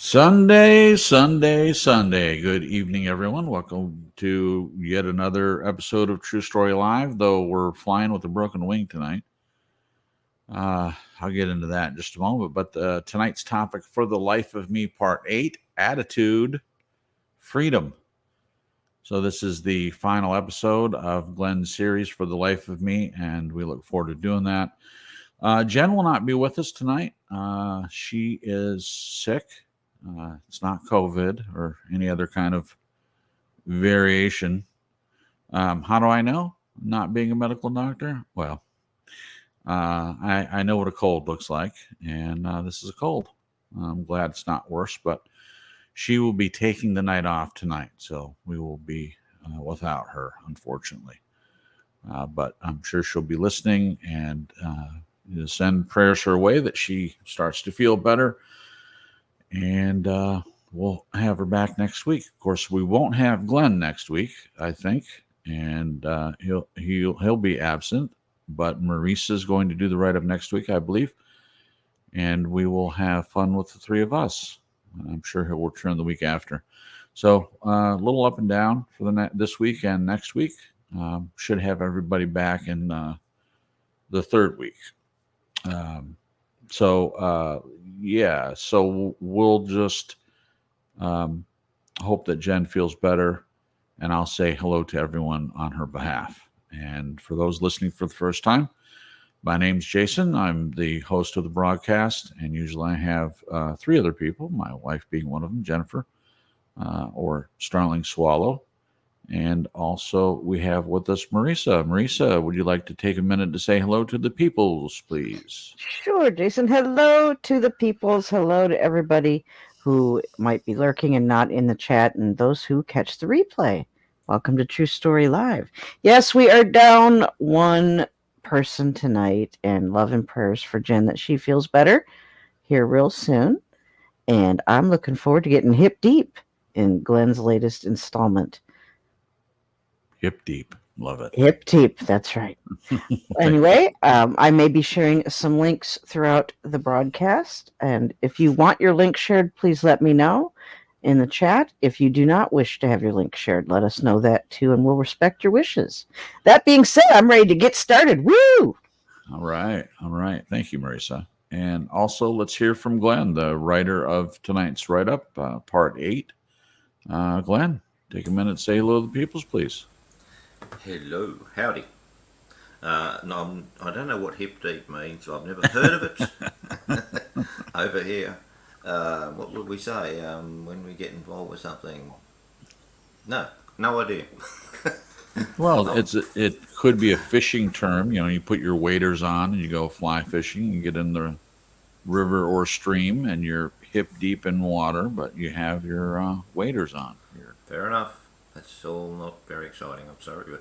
Sunday, Sunday, Sunday. Good evening, everyone. Welcome to yet another episode of True Story Live, though we're flying with a broken wing tonight. I'll get into that in just a moment. But tonight's topic for the life of me, part 8, attitude, freedom. So this is the final episode of Glenn's series for the life of me, and we look forward to doing that. Jen will not be with us tonight. She is sick. It's not COVID or any other kind of variation. How do I know? Not being a medical doctor? Well, I know what a cold looks like, and this is a cold. I'm glad it's not worse, but she will be taking the night off tonight, so we will be without her, unfortunately. But I'm sure she'll be listening, and send prayers her way that she starts to feel better. And we'll have her back next week. Of course, we won't have Glenn next week, I think, and he'll be absent. But Marisa is going to do the write-up next week, I believe, and we will have fun with the three of us. I'm sure he'll return the week after. So a little up and down for this week and next week. Should have everybody back in the third week. So we'll just hope that Jen feels better, and I'll say hello to everyone on her behalf. And for those listening for the first time, my name's Jason. I'm the host of the broadcast, and usually I have three other people, my wife being one of them, Jennifer, or Starling Swallow. And also we have with us Marisa. Marisa, would you like to take a minute to say hello to the peoples, please? Sure, Jason. Hello to the peoples. Hello to everybody who might be lurking and not in the chat, and those who catch the replay. Welcome to True Story Live. Yes, we are down one person tonight, and love and prayers for Jen that she feels better here real soon. And I'm looking forward to getting hip deep in Glenn's latest installment. Hip deep. Love it. Hip deep. That's right. Anyway, I may be sharing some links throughout the broadcast. And if you want your link shared, please let me know in the chat. If you do not wish to have your link shared, let us know that too, and we'll respect your wishes. That being said, I'm ready to get started. Woo! All right. Thank you, Marisa. And also, let's hear from Glenn, the writer of tonight's write-up, part 8. Glenn, take a minute to say hello to the peoples, please. Hello, howdy. No, I don't know what hip deep means. I've never heard of it over here. What would we say when we get involved with something? No idea. Well, it could be a fishing term. You put your waders on and you go fly fishing. You get in the river or stream and you're hip deep in water, but you have your waders on. Fair enough. That's all not very exciting. I'm sorry, but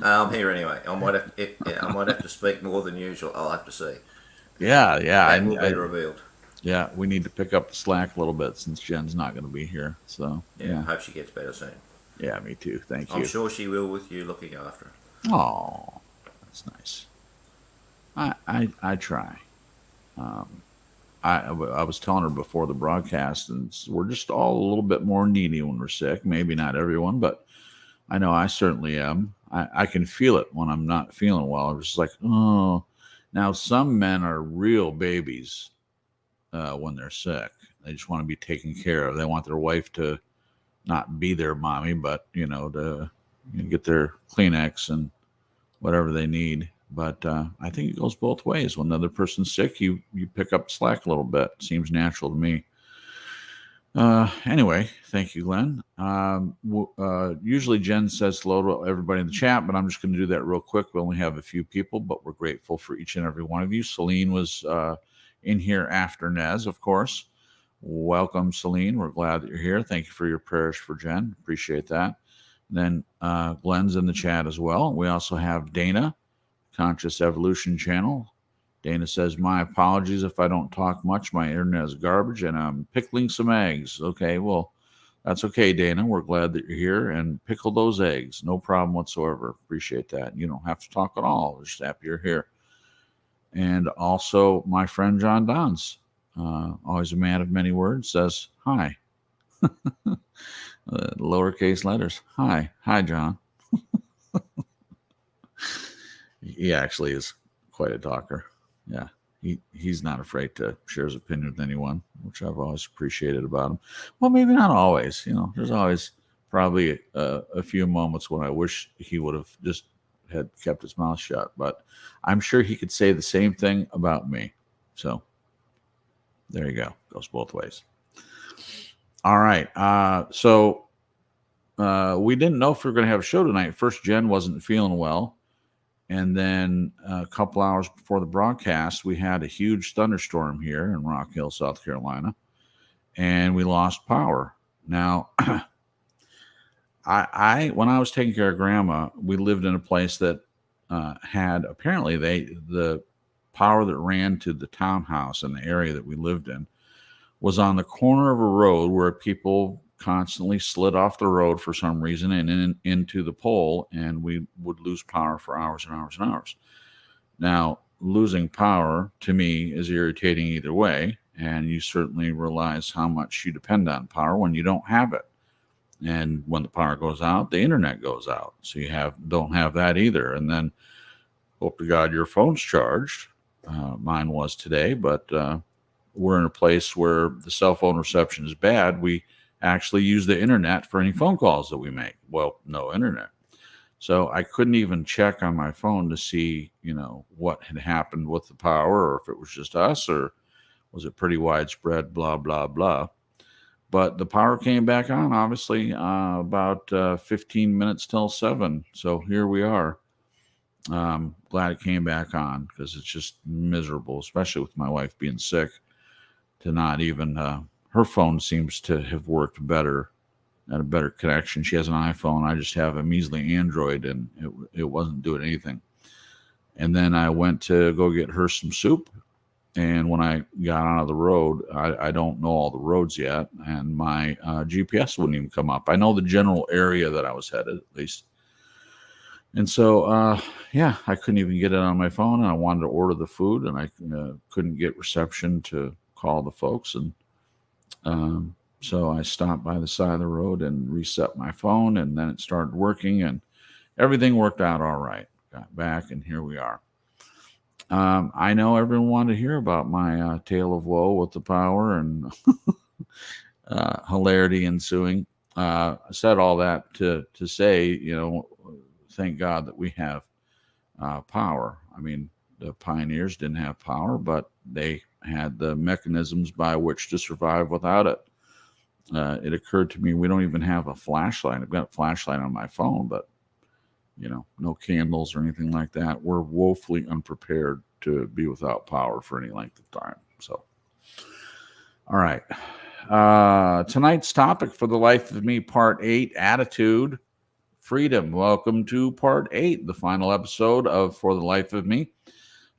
I'm here anyway. I might have to speak more than usual. I'll have to see. Yeah. That will be revealed. Yeah, we need to pick up the slack a little bit since Jen's not going to be here. So yeah, I hope she gets better soon. Yeah, me too. Thank you. I'm sure she will with you looking after her. Oh, that's nice. I try. I was telling her before the broadcast, and we're just all a little bit more needy when we're sick. Maybe not everyone, but I know I certainly am. I can feel it when I'm not feeling well. I'm just like, oh. Now, some men are real babies when they're sick. They just want to be taken care of. They want their wife to not be their mommy, but, to get their Kleenex and whatever they need. But I think it goes both ways. When another person's sick, you pick up slack a little bit. Seems natural to me. Anyway, thank you, Glenn. Usually Jen says hello to everybody in the chat, but I'm just going to do that real quick. We only have a few people, but we're grateful for each and every one of you. Celine was in here after Nez, of course. Welcome, Celine. We're glad that you're here. Thank you for your prayers for Jen. Appreciate that. And then Glenn's in the chat as well. We also have Dana, Conscious Evolution Channel. Dana says, my apologies if I don't talk much. My internet is garbage and I'm pickling some eggs. Okay, well, that's okay, Dana. We're glad that you're here, and pickle those eggs. No problem whatsoever. Appreciate that. You don't have to talk at all. We're just happy you're here. And also my friend John Dons. always a man of many words, says hi. Lowercase letters. Hi. Hi, John. He actually is quite a talker. Yeah. He's not afraid to share his opinion with anyone, which I've always appreciated about him. Well, maybe not always. There's always probably a few moments when I wish he would have just had kept his mouth shut. But I'm sure he could say the same thing about me. So there you go. Goes both ways. All right. So we didn't know if we were going to have a show tonight. First, Jen wasn't feeling well. And then a couple hours before the broadcast, we had a huge thunderstorm here in Rock Hill, South Carolina, and we lost power. Now, when I was taking care of Grandma, we lived in a place that had apparently the power that ran to the townhouse in the area that we lived in was on the corner of a road where people constantly slid off the road for some reason and into the pole, and we would lose power for hours and hours and hours. Now, losing power to me is irritating either way, and you certainly realize how much you depend on power when you don't have it. And when the power goes out, the internet goes out, so you don't have that either. And then hope to God your phone's charged. Mine was today, but we're in a place where the cell phone reception is bad. We actually use the internet for any phone calls that we make. Well, no internet. So I couldn't even check on my phone to see, what had happened with the power, or if it was just us, or was it pretty widespread, blah, blah, blah. But the power came back on, obviously, about 15 minutes till 7. So here we are. Glad it came back on, because it's just miserable, especially with my wife being sick, to not even... her phone seems to have worked better, at a better connection. She has an iPhone. I just have a measly Android, and it wasn't doing anything. And then I went to go get her some soup. And when I got out of the road, I don't know all the roads yet, and my GPS wouldn't even come up. I know the general area that I was headed, at least. And so, I couldn't even get it on my phone, and I wanted to order the food, and I couldn't get reception to call the folks. And so I stopped by the side of the road and reset my phone, and then it started working, and everything worked out all right. Got back, and here we are. I know everyone wanted to hear about my tale of woe with the power and hilarity ensuing. I said all that to say, thank God that we have power. I mean, the pioneers didn't have power, but they had the mechanisms by which to survive without it. It occurred to me, we don't even have a flashlight. I've got a flashlight on my phone, but no candles or anything like that. We're woefully unprepared to be without power for any length of time. So, all right. Tonight's topic for The Life of Me, Part 8, Attitude, Freedom. Welcome to Part 8, the final episode of For the Life of Me.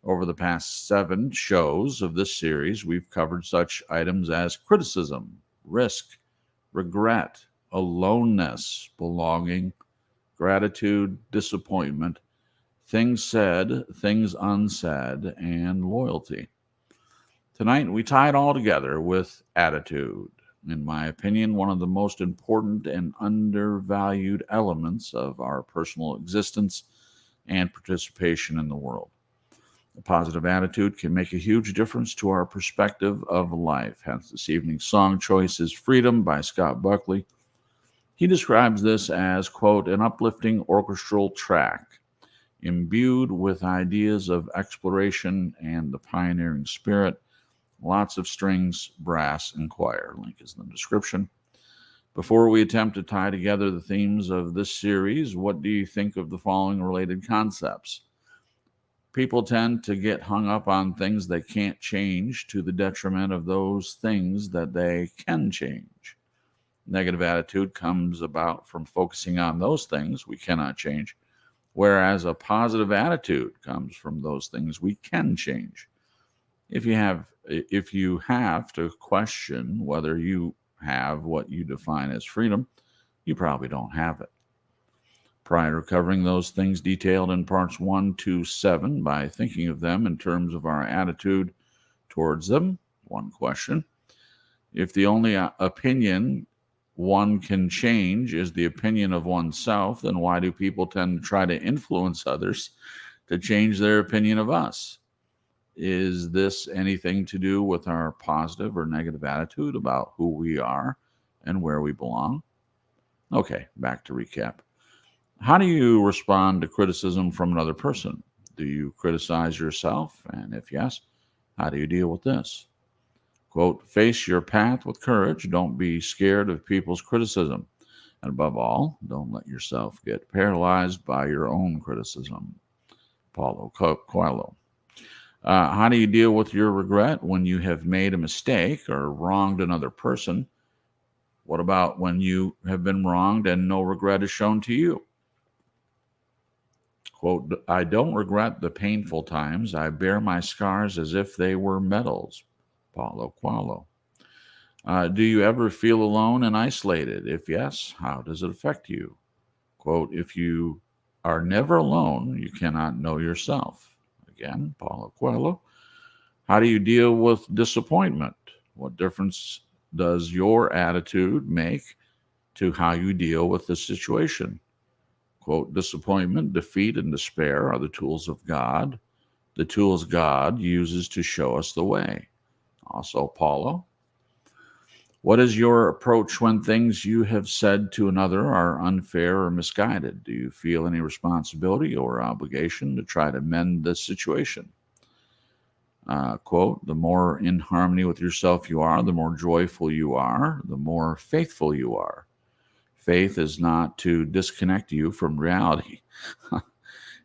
Over the past 7 shows of this series, we've covered such items as criticism, risk, regret, aloneness, belonging, gratitude, disappointment, things said, things unsaid, and loyalty. Tonight, we tie it all together with attitude. In my opinion, one of the most important and undervalued elements of our personal existence and participation in the world. A positive attitude can make a huge difference to our perspective of life. Hence, this evening's song choice is Freedom by Scott Buckley. He describes this as, quote, an uplifting orchestral track, imbued with ideas of exploration and the pioneering spirit, lots of strings, brass, and choir. Link is in the description. Before we attempt to tie together the themes of this series, what do you think of the following related concepts? People tend to get hung up on things they can't change to the detriment of those things that they can change. Negative attitude comes about from focusing on those things we cannot change, whereas a positive attitude comes from those things we can change. If you have to question whether you have what you define as freedom, you probably don't have it. Prior to covering those things detailed in parts 1 to 7, by thinking of them in terms of our attitude towards them, One question. If the only opinion one can change is the opinion of oneself, then why do people tend to try to influence others to change their opinion of us? Is this anything to do with our positive or negative attitude about who we are and where we belong? Okay, back to recap. How do you respond to criticism from another person? Do you criticize yourself? And if yes, how do you deal with this? Quote, face your path with courage. Don't be scared of people's criticism. And above all, don't let yourself get paralyzed by your own criticism. Paulo Coelho. How do you deal with your regret when you have made a mistake or wronged another person? What about when you have been wronged and no regret is shown to you? Quote, I don't regret the painful times. I bear my scars as if they were medals. Paulo Coelho. Do you ever feel alone and isolated? If yes, how does it affect you? Quote, if you are never alone, you cannot know yourself. Again, Paulo Coelho. How do you deal with disappointment? What difference does your attitude make to how you deal with the situation? Quote, disappointment, defeat, and despair are the tools of God, the tools God uses to show us the way. Also, Paulo. What is your approach when things you have said to another are unfair or misguided? Do you feel any responsibility or obligation to try to mend the situation? Quote, the more in harmony with yourself you are, the more joyful you are, the more faithful you are. Faith is not to disconnect you from reality.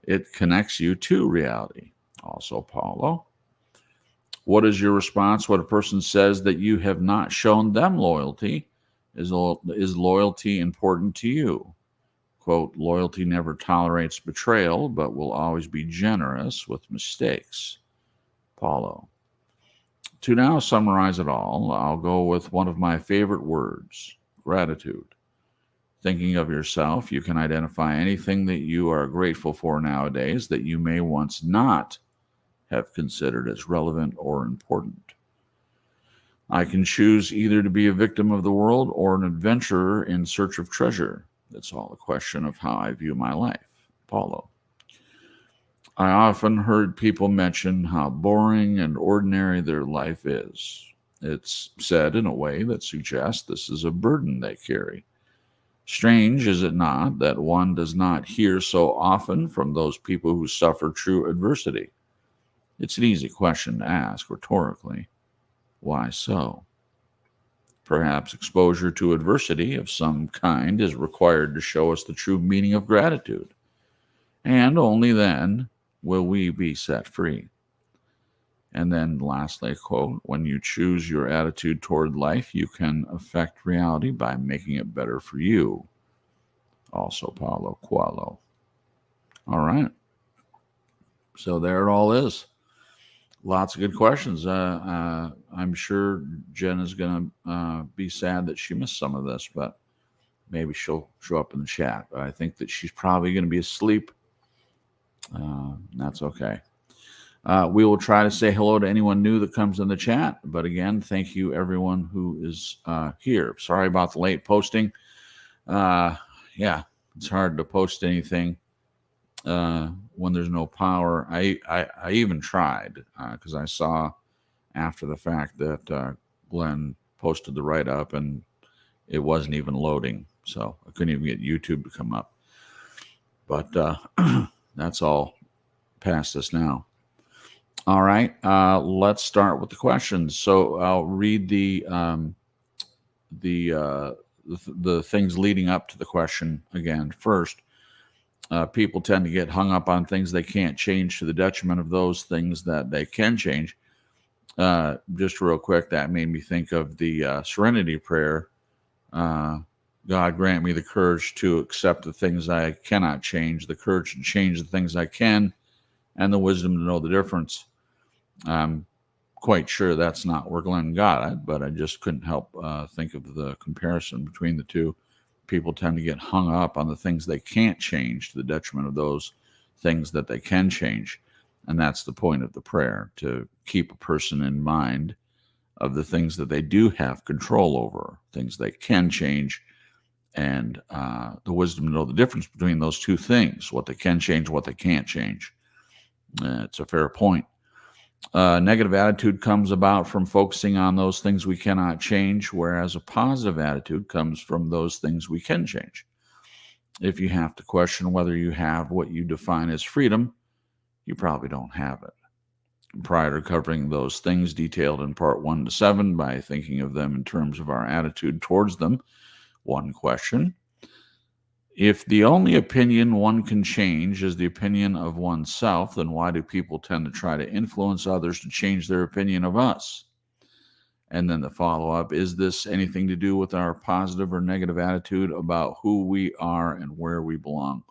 It connects you to reality. Also, Paulo. What is your response when a person says that you have not shown them loyalty? Is loyalty important to you? Quote, loyalty never tolerates betrayal, but will always be generous with mistakes. Paulo. To now summarize it all, I'll go with one of my favorite words, gratitude. Thinking of yourself, you can identify anything that you are grateful for nowadays that you may once not have considered as relevant or important. I can choose either to be a victim of the world or an adventurer in search of treasure. It's all a question of how I view my life. Paulo. I often heard people mention how boring and ordinary their life is. It's said in a way that suggests this is a burden they carry. Strange, is it not, that one does not hear so often from those people who suffer true adversity? It's an easy question to ask rhetorically. Why so? Perhaps exposure to adversity of some kind is required to show us the true meaning of gratitude. And only then will we be set free. And then lastly, quote, when you choose your attitude toward life, you can affect reality by making it better for you. Also, Paulo Coelho. All right. So there it all is. Lots of good questions. I'm sure Jen is going to be sad that she missed some of this, but maybe she'll show up in the chat. But I think that she's probably going to be asleep. That's okay. We will try to say hello to anyone new that comes in the chat. But again, thank you everyone who is here. Sorry about the late posting. Yeah, it's hard to post anything when there's no power. I even tried because I saw after the fact that Glenn posted the write-up and it wasn't even loading. So I couldn't even get YouTube to come up. But that's all past us now. All right, let's start with the questions. So I'll read the things leading up to the question again. First, people tend to get hung up on things they can't change to the detriment of those things that they can change. Just real quick, that made me think of the Serenity Prayer. God grant me the courage to accept the things I cannot change, the courage to change the things I can, and the wisdom to know the difference. I'm quite sure that's not where Glenn got it, but I just couldn't help think of the comparison between the two. People tend to get hung up on the things they can't change to the detriment of those things that they can change. And that's the point of the prayer, to keep a person in mind of the things that they do have control over, things they can change, and the wisdom to know the difference between those two things, what they can change, what they can't change. It's a fair point. Negative attitude comes about from focusing on those things we cannot change, whereas a positive attitude comes from those things we can change. If you have to question whether you have what you define as freedom, you probably don't have it. Prior to covering those things detailed in part 1 to 7 by thinking of them in terms of our attitude towards them, one question: if the only opinion one can change is the opinion of oneself, then why do people tend to try to influence others to change their opinion of us? And then the follow-up: is this anything to do with our positive or negative attitude about who we are and where we belong?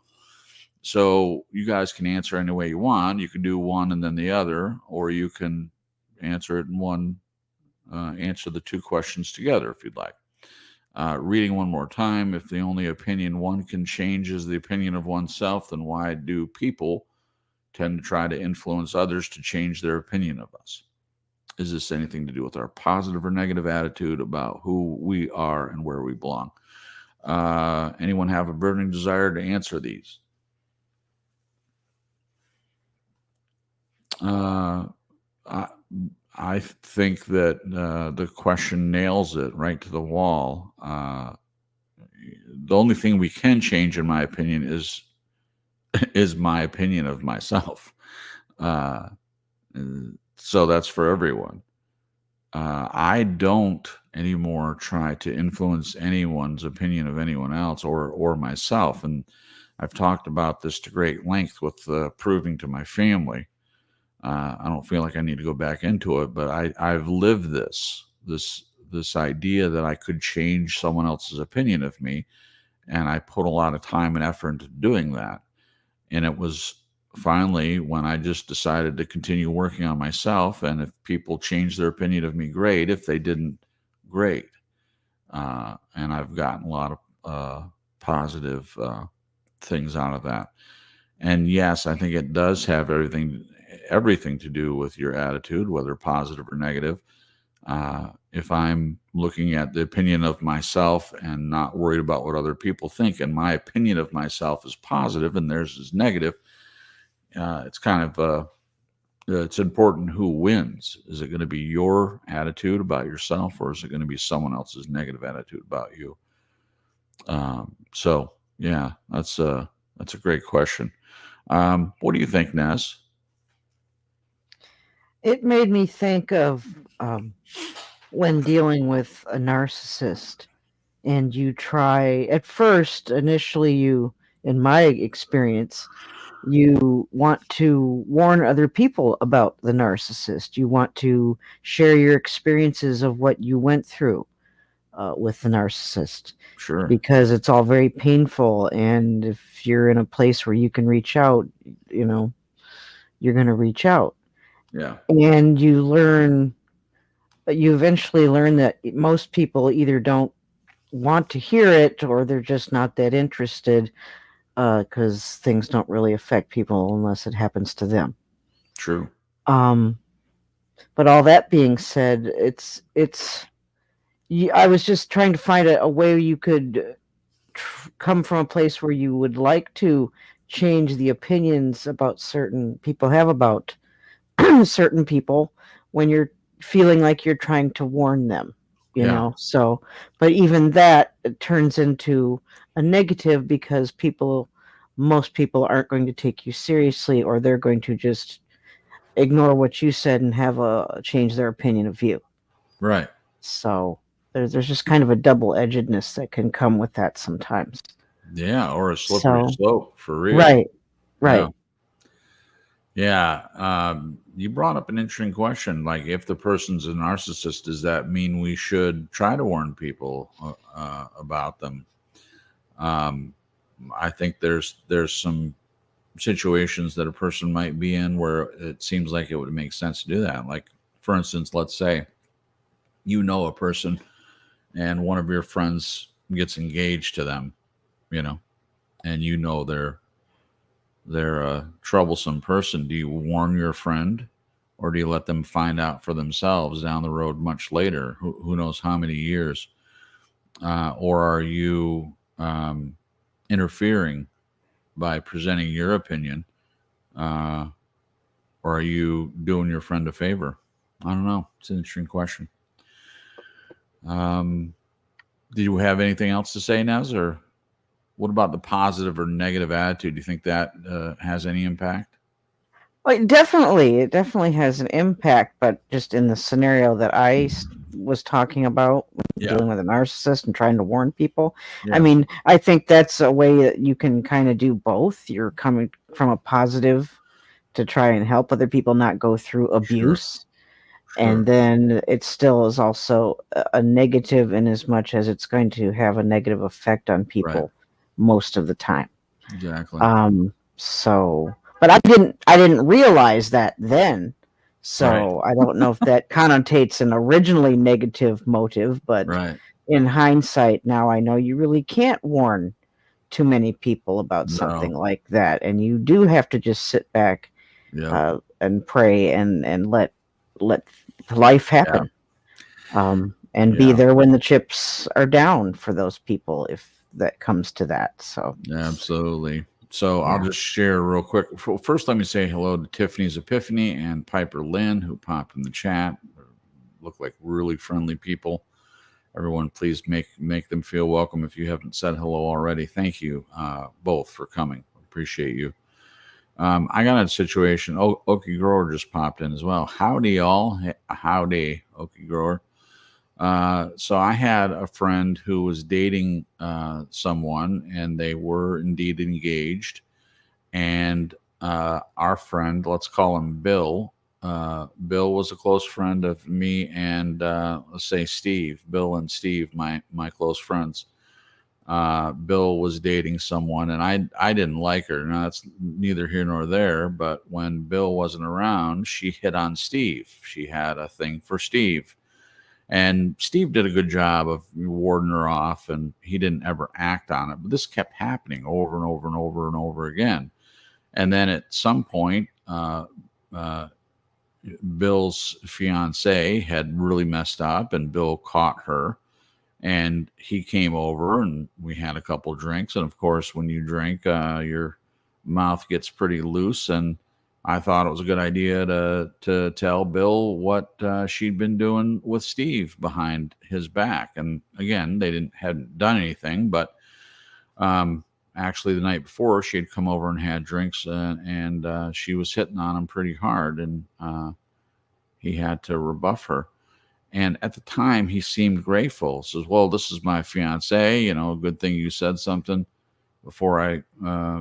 So you guys can answer any way you want. You can do one and then the other, or you can answer it in one, answer the two questions together if you'd like. Reading one more time: if the only opinion one can change is the opinion of oneself, then why do people tend to try to influence others to change their opinion of us? Is this anything to do with our positive or negative attitude about who we are and where we belong? Anyone have a burning desire to answer these? I think that the question nails it right to the wall. The only thing we can change, in my opinion, is my opinion of myself. So that's for everyone. I don't anymore try to influence anyone's opinion of anyone else or myself. And I've talked about this to great length with proving to my family. I don't feel like I need to go back into it, but I've lived this idea that I could change someone else's opinion of me, and I put a lot of time and effort into doing that. And it was finally when I just decided to continue working on myself, and if people changed their opinion of me, great. If they didn't, great. And I've gotten a lot of positive things out of that. And yes, I think it does have everything to do with your attitude, whether positive or negative. If I'm looking at the opinion of myself and not worried about what other people think, and my opinion of myself is positive and theirs is negative, it's kind of it's important who wins. Is it going to be your attitude about yourself, or is it going to be someone else's negative attitude about you? So yeah, that's a great question. What do you think, Ness? It made me think of when dealing with a narcissist, and you try at first, initially, in my experience, you want to warn other people about the narcissist. You want to share your experiences of what you went through with the narcissist. Sure. Because it's all very painful, and if you're in a place where you can reach out, you're going to reach out. Yeah. And you eventually learn that most people either don't want to hear it, or they're just not that interested, because things don't really affect people unless it happens to them. True. But all that being said, I was just trying to find a way you could come from a place where you would like to change the opinions about certain people have about certain people when you're feeling like you're trying to warn them, know. So, but even that, it turns into a negative, because most people aren't going to take you seriously, or they're going to just ignore what you said and change their opinion of you. Right. So there's just kind of a double-edgedness that can come with that sometimes. Yeah, or a slippery slope, for real. Right. Yeah. You brought up an interesting question. Like, if the person's a narcissist, does that mean we should try to warn people about them? I think there's some situations that a person might be in where it seems like it would make sense to do that. Like, for instance, let's say a person and one of your friends gets engaged to them, and they're a troublesome person. Do you warn your friend or do you let them find out for themselves down the road much later? Who knows how many years? Or are you interfering by presenting your opinion? Uh, or are you doing your friend a favor? I don't know. It's an interesting question. Um, do you have anything else to say, Nez, or what about the positive or negative attitude? Do you think that has any impact? Well, it definitely has an impact, but just in the scenario that was talking about, Yeah, dealing with a narcissist and trying to warn people. I yeah, mean, I think that's a way that you can kind of do both. You're coming from a positive to try and help other people not go through sure, abuse. And sure, then it still is also a negative in as much as it's going to have a negative effect on right, people most of the time. exactly, So, but I didn't realize that then. right, So I don't know if that connotates an originally negative motive, but right, in hindsight, now I know you really can't warn too many people about something no, like that, and you do have to just sit back yep, and pray and let life yeah, happen, and be yeah, there when the chips are down for those people if that comes to that. So absolutely. So I'll yeah. just share real quick. First, let me say hello to Tiffany's Epiphany and Piper Lynn, who popped in the chat. Look like really friendly people. Everyone, please make them feel welcome. If you haven't said hello already, thank you both for coming. Appreciate you. I got a situation. Okie Grower just popped in as well. Howdy, y'all. Howdy, Okie Grower. So I had a friend who was dating someone, and they were indeed engaged. And our friend, let's call him Bill. Bill was a close friend of me and let's say Steve. Bill and Steve, my close friends. Bill was dating someone, and I didn't like her. Now that's neither here nor there. But when Bill wasn't around, she hit on Steve. She had a thing for Steve, and Steve did a good job of warding her off, and he didn't ever act on it. But this kept happening over and over and over and over again. And then at some point, uh, Bill's fiance had really messed up, and Bill caught her. And he came over, and we had a couple drinks. And of course, when you drink, your mouth gets pretty loose. And I thought it was a good idea to tell Bill what she'd been doing with Steve behind his back. And again, they hadn't done anything, but um, actually the night before she had come over and had drinks, and she was hitting on him pretty hard, and he had to rebuff her. And at the time, he seemed grateful. Says, "Well, this is my fiance. You know, good thing you said something before I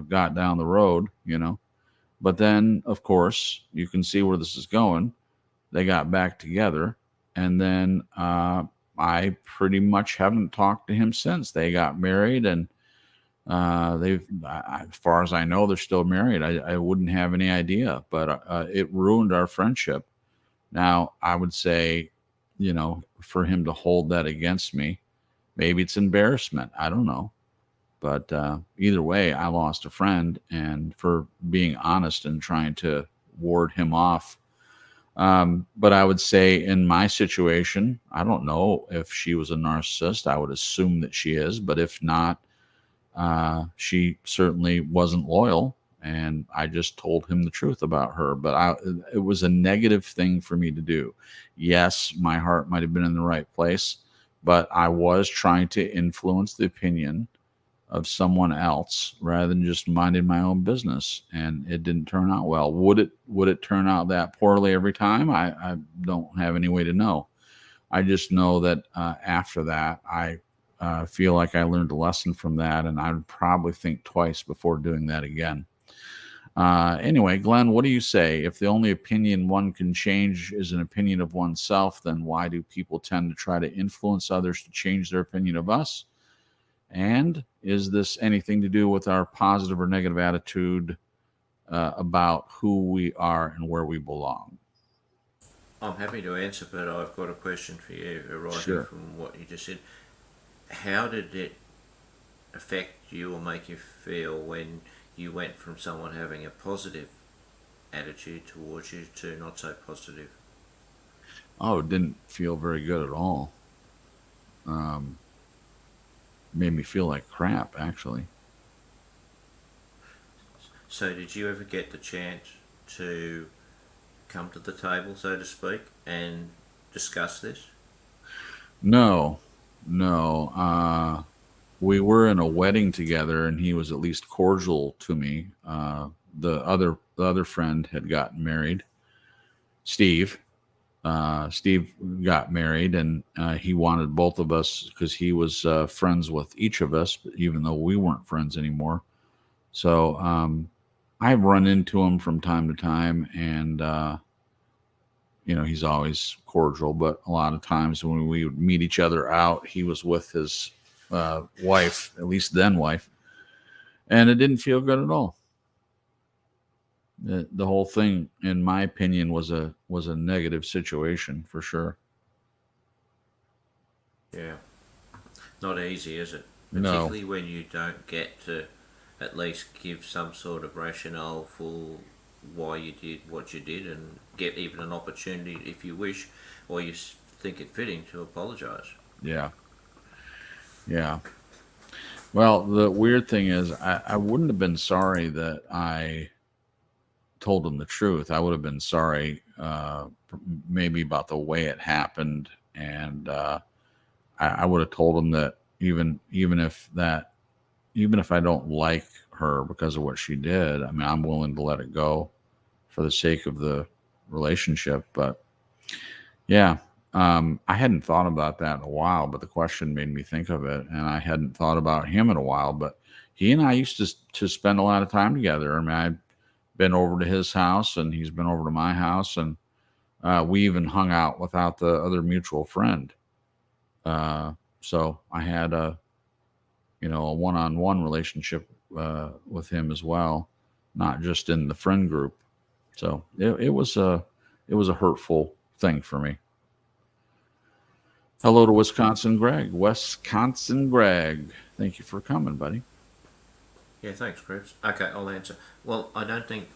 got down the road. You know." But then, of course, you can see where this is going. They got back together, and then I pretty much haven't talked to him since. They got married, and as far as I know, they're still married. I wouldn't have any idea, but it ruined our friendship. Now, I would say, for him to hold that against me, maybe it's embarrassment. I don't know. But either way, I lost a friend, and for being honest and trying to ward him off. But I would say in my situation, I don't know if she was a narcissist. I would assume that she is, but if not, she certainly wasn't loyal, and I just told him the truth about her. But it was a negative thing for me to do. Yes, my heart might have been in the right place, but I was trying to influence the opinion of someone else rather than just minding my own business, and it didn't turn out well. Would it turn out that poorly every time? I don't have any way to know. I just know that after that, I feel like I learned a lesson from that, and I would probably think twice before doing that again. Anyway, Glenn, what do you say? If the only opinion one can change is an opinion of oneself, then why do people tend to try to influence others to change their opinion of us? And is this anything to do with our positive or negative attitude about who we are and where we belong? I'm happy to answer, but I've got a question for you arising Sure. from what you just said. How did it affect you or make you feel when you went from someone having a positive attitude towards you to not so positive? Oh, it didn't feel very good at all. Um, Made me feel like crap, actually. So, did you ever get the chance to come to the table, so to speak, and discuss this? No, no. We were in a wedding together, and he was at least cordial to me. The other friend had gotten married, Steve. Steve got married, and he wanted both of us because he was friends with each of us, even though we weren't friends anymore. So I've run into him from time to time, and he's always cordial. But a lot of times when we would meet each other out, he was with his wife, at least then wife, and it didn't feel good at all. The whole thing, in my opinion, was a negative situation for sure. Yeah. Not easy, is it? No, Particularly when you don't get to at least give some sort of rationale for why you did what you did and get even an opportunity, if you wish, or you think it fitting, to apologise. yeah, yeah. Well, the weird thing is, I wouldn't have been sorry that I told him the truth. I would have been sorry, maybe about the way it happened, and I would have told him that even if I don't like her because of what she did, I mean, I'm willing to let it go for the sake of the relationship. But yeah, I hadn't thought about that in a while, but the question made me think of it, and I hadn't thought about him in a while. But he and I used to spend a lot of time together. I mean, I've been over to his house, and he's been over to my house, and we even hung out without the other mutual friend. So I had a one-on-one relationship with him as well, not just in the friend group. So it was a hurtful thing for me. Hello to Wisconsin Greg. Wisconsin Greg. Thank you for coming, buddy. Yeah, thanks, Chris. Okay, I'll answer. Well, I don't think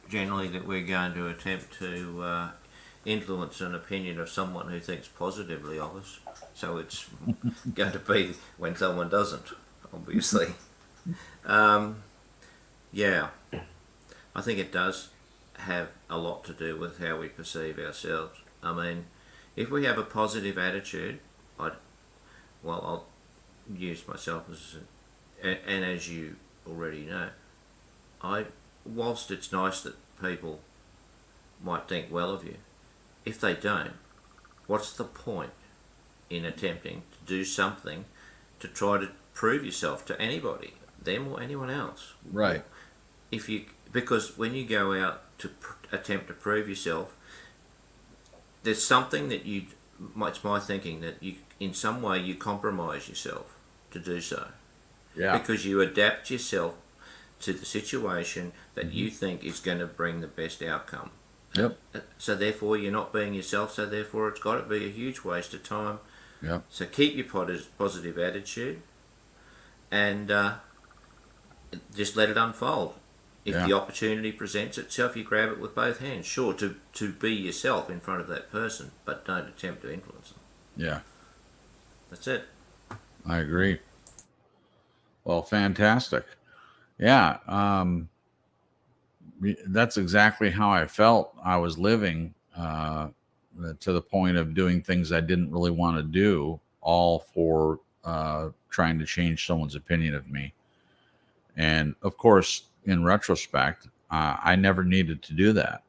generally that we're going to attempt to influence an opinion of someone who thinks positively of us. So it's going to be when someone doesn't, obviously. Um, yeah, I think it does have a lot to do with how we perceive ourselves. I mean, if we have a positive attitude, I'll use myself as and as you already know, whilst it's nice that people might think well of you, if they don't, what's the point in attempting to do something to try to prove yourself to anybody, them or anyone else? Right. Because when you go out to attempt to prove yourself, there's something that it's my thinking that you, in some way, you compromise yourself to do so. Yeah. Because you adapt yourself to the situation that you think is going to bring the best outcome. Yep. So therefore, you're not being yourself. So therefore, it's got to be a huge waste of time. Yep. So keep your positive attitude, and just let it unfold. If Yeah. the opportunity presents itself, you grab it with both hands. Sure, to be yourself in front of that person, but don't attempt to influence them. Yeah. That's it. I agree. Well, fantastic. Yeah. That's exactly how I felt. I was living to the point of doing things I didn't really want to do, all for trying to change someone's opinion of me. And of course, in retrospect, I never needed to do that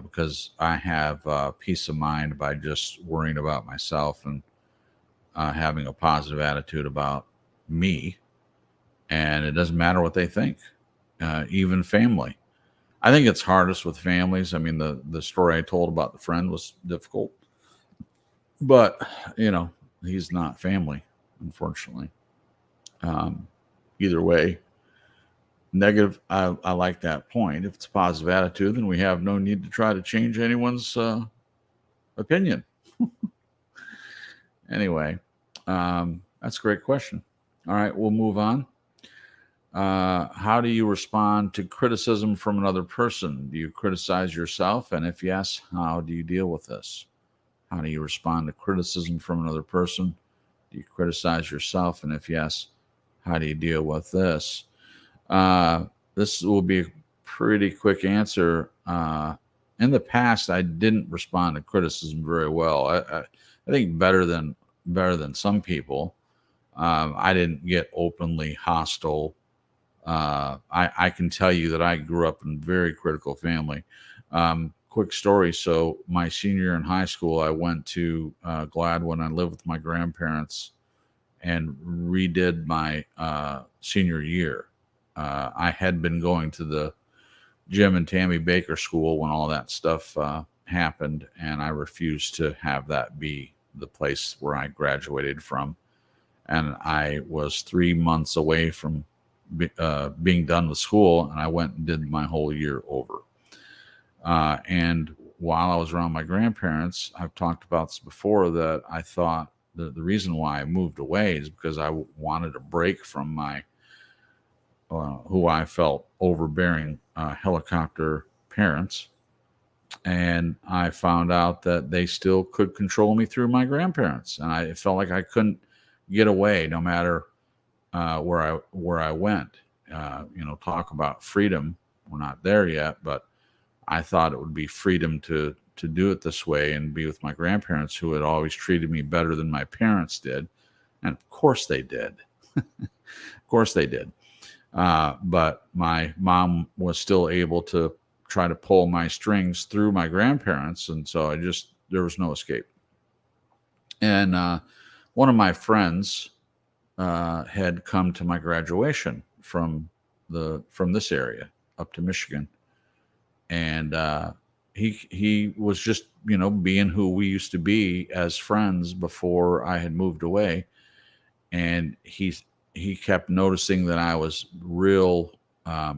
because I have peace of mind by just worrying about myself and having a positive attitude about me. And it doesn't matter what they think, even family. I think it's hardest with families. I mean, the story I told about the friend was difficult, but he's not family, unfortunately. Um, Either way, negative. I like that point. If it's a positive attitude, then we have no need to try to change anyone's opinion. Anyway, that's a great question. All right, we'll move on. How do you respond to criticism from another person? Do you criticize yourself? And if yes, how do you deal with this? How do you respond to criticism from another person? Do you criticize yourself? And if yes, how do you deal with this? This will be a pretty quick answer. In the past, I didn't respond to criticism very well. I think better than some people. I didn't get openly hostile. I can tell you that I grew up in a very critical family. Quick story. So my senior year in high school, I went to Gladwin. I lived with my grandparents and redid my senior year. I had been going to the Jim and Tammy Baker School when all that stuff happened, and I refused to have that be the place where I graduated from. And I was 3 months away from being done with school, and I went and did my whole year over. And while I was around my grandparents, I've talked about this before, that I thought the reason why I moved away is because I wanted a break from my who I felt overbearing helicopter parents. And I found out that they still could control me through my grandparents, and I felt like I couldn't get away no matter where I went. Talk about freedom. We're not there yet, but I thought it would be freedom to do it this way and be with my grandparents, who had always treated me better than my parents did. And of course they did. Of course they did. But my mom was still able to try to pull my strings through my grandparents. And so there was no escape. And one of my friends had come to my graduation from this area up to Michigan. And he was just, being who we used to be as friends before I had moved away. And he kept noticing that I was real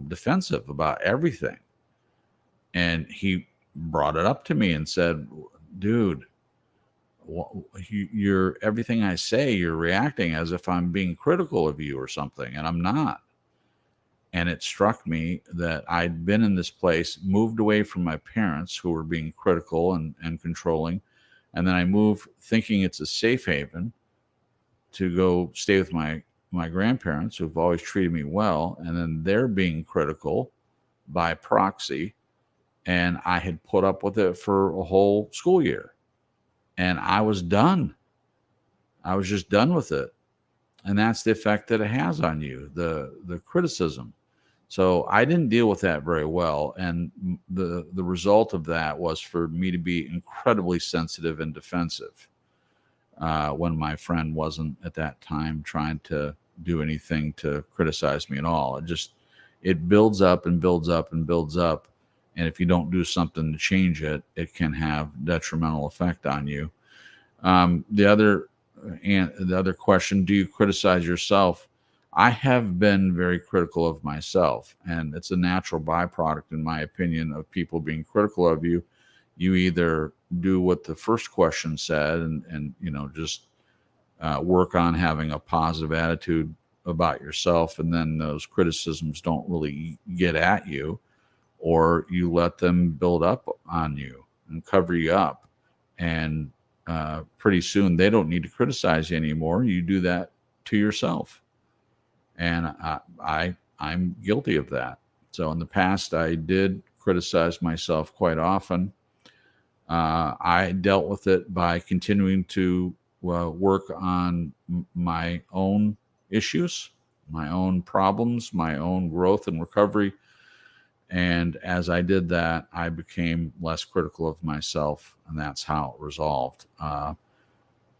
defensive about everything. And he brought it up to me and said, dude, you're everything I say, you're reacting as if I'm being critical of you or something, and I'm not. And it struck me that I'd been in this place, moved away from my parents who were being critical and controlling. And then I moved thinking it's a safe haven to go stay with my grandparents, who've always treated me well. And then they're being critical by proxy. And I had put up with it for a whole school year. And I was done. I was just done with it. And that's the effect that it has on you, the criticism. So I didn't deal with that very well. And the result of that was for me to be incredibly sensitive and defensive when my friend wasn't at that time trying to do anything to criticize me at all. It builds up and builds up and builds up. And if you don't do something to change it, it can have detrimental effect on you. The other question, do you criticize yourself? I have been very critical of myself, and it's a natural byproduct, in my opinion, of people being critical of you. You either do what the first question said and just work on having a positive attitude about yourself, and then those criticisms don't really get at you, or you let them build up on you and cover you up. And pretty soon they don't need to criticize you anymore. You do that to yourself. And I'm guilty of that. So in the past, I did criticize myself quite often. I dealt with it by continuing to work on my own issues, my own problems, my own growth and recovery. And as I did that, I became less critical of myself, and that's how it resolved.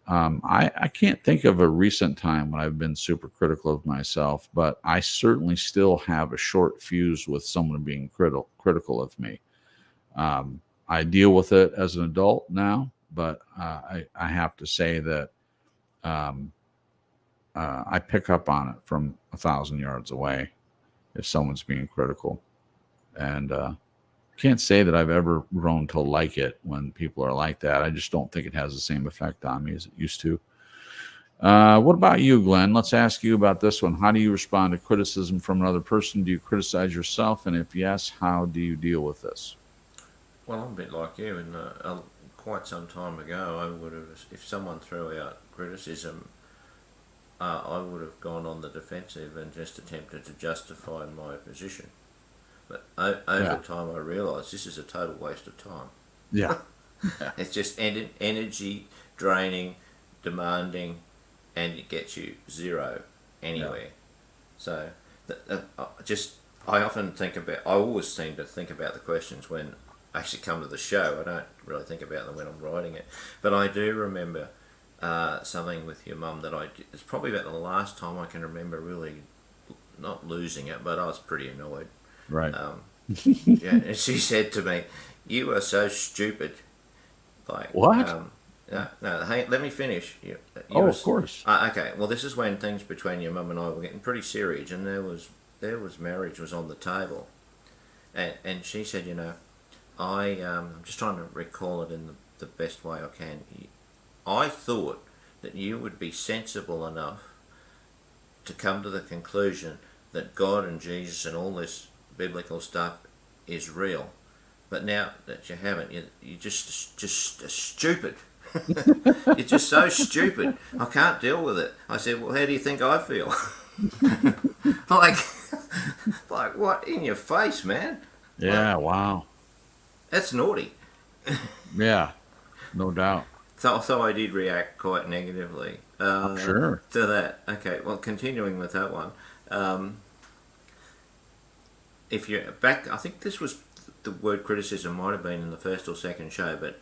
I can't think of a recent time when I've been super critical of myself, but I certainly still have a short fuse with someone being critical of me. I deal with it as an adult now, but I have to say that I pick up on it from 1,000 yards away if someone's being critical. And can't say that I've ever grown to like it when people are like that. I just don't think it has the same effect on me as it used to. What about you, Glenn? Let's ask you about this one. How do you respond to criticism from another person? Do you criticize yourself? And if yes, how do you deal with this? Well, I'm a bit like you. And quite some time ago, I would have, if someone threw out criticism, I would have gone on the defensive and just attempted to justify my position. But over time, I realised this is a total waste of time. Yeah. It's just energy draining, demanding, and it gets you zero anywhere. So, I often think about. I always seem to think about the questions when I actually come to the show. I don't really think about them when I'm writing it, but I do remember something with your mum that it's probably about the last time I can remember really not losing it, but I was pretty annoyed. Right. Yeah, and she said to me, "You are so stupid." Like what? No. Hey, let me finish. Of course. Okay. Well, this is when things between your mum and I were getting pretty serious, and there was marriage was on the table, and she said, I'm just trying to recall it in the best way I can. I thought that you would be sensible enough to come to the conclusion that God and Jesus and all this biblical stuff is real. But now that you haven't, you're just stupid. You're just so stupid. I can't deal with it. I said, well, how do you think I feel? like what in your face, man? Yeah, wow. That's naughty. Yeah, no doubt. So I did react quite negatively. Sure. To that. Okay, well, continuing with that one. If you're back, I think this was the word criticism might have been in the first or second show, but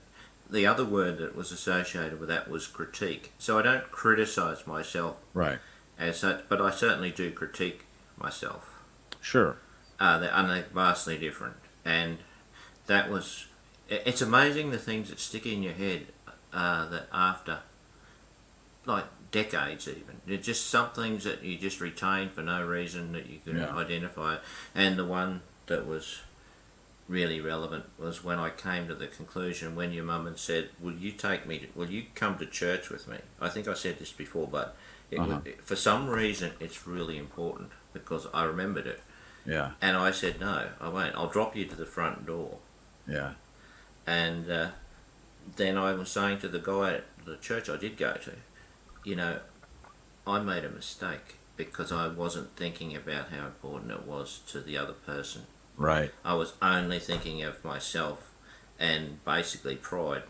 the other word that was associated with that was critique. So I don't criticise myself Right. as such, but I certainly do critique myself. Sure. They're vastly different. And that was... It's amazing the things that stick in your head that after, like, decades even. They're just some things that you just retain for no reason that you can identify. And the one that was really relevant was when I came to the conclusion when your mum had said, will you come to church with me? I think I said this before, but for some reason it's really important because I remembered it. Yeah. And I said, no, I won't. I'll drop you to the front door. Yeah. And then I was saying to the guy at the church I did go to, I made a mistake because I wasn't thinking about how important it was to the other person. Right. I was only thinking of myself and basically pride.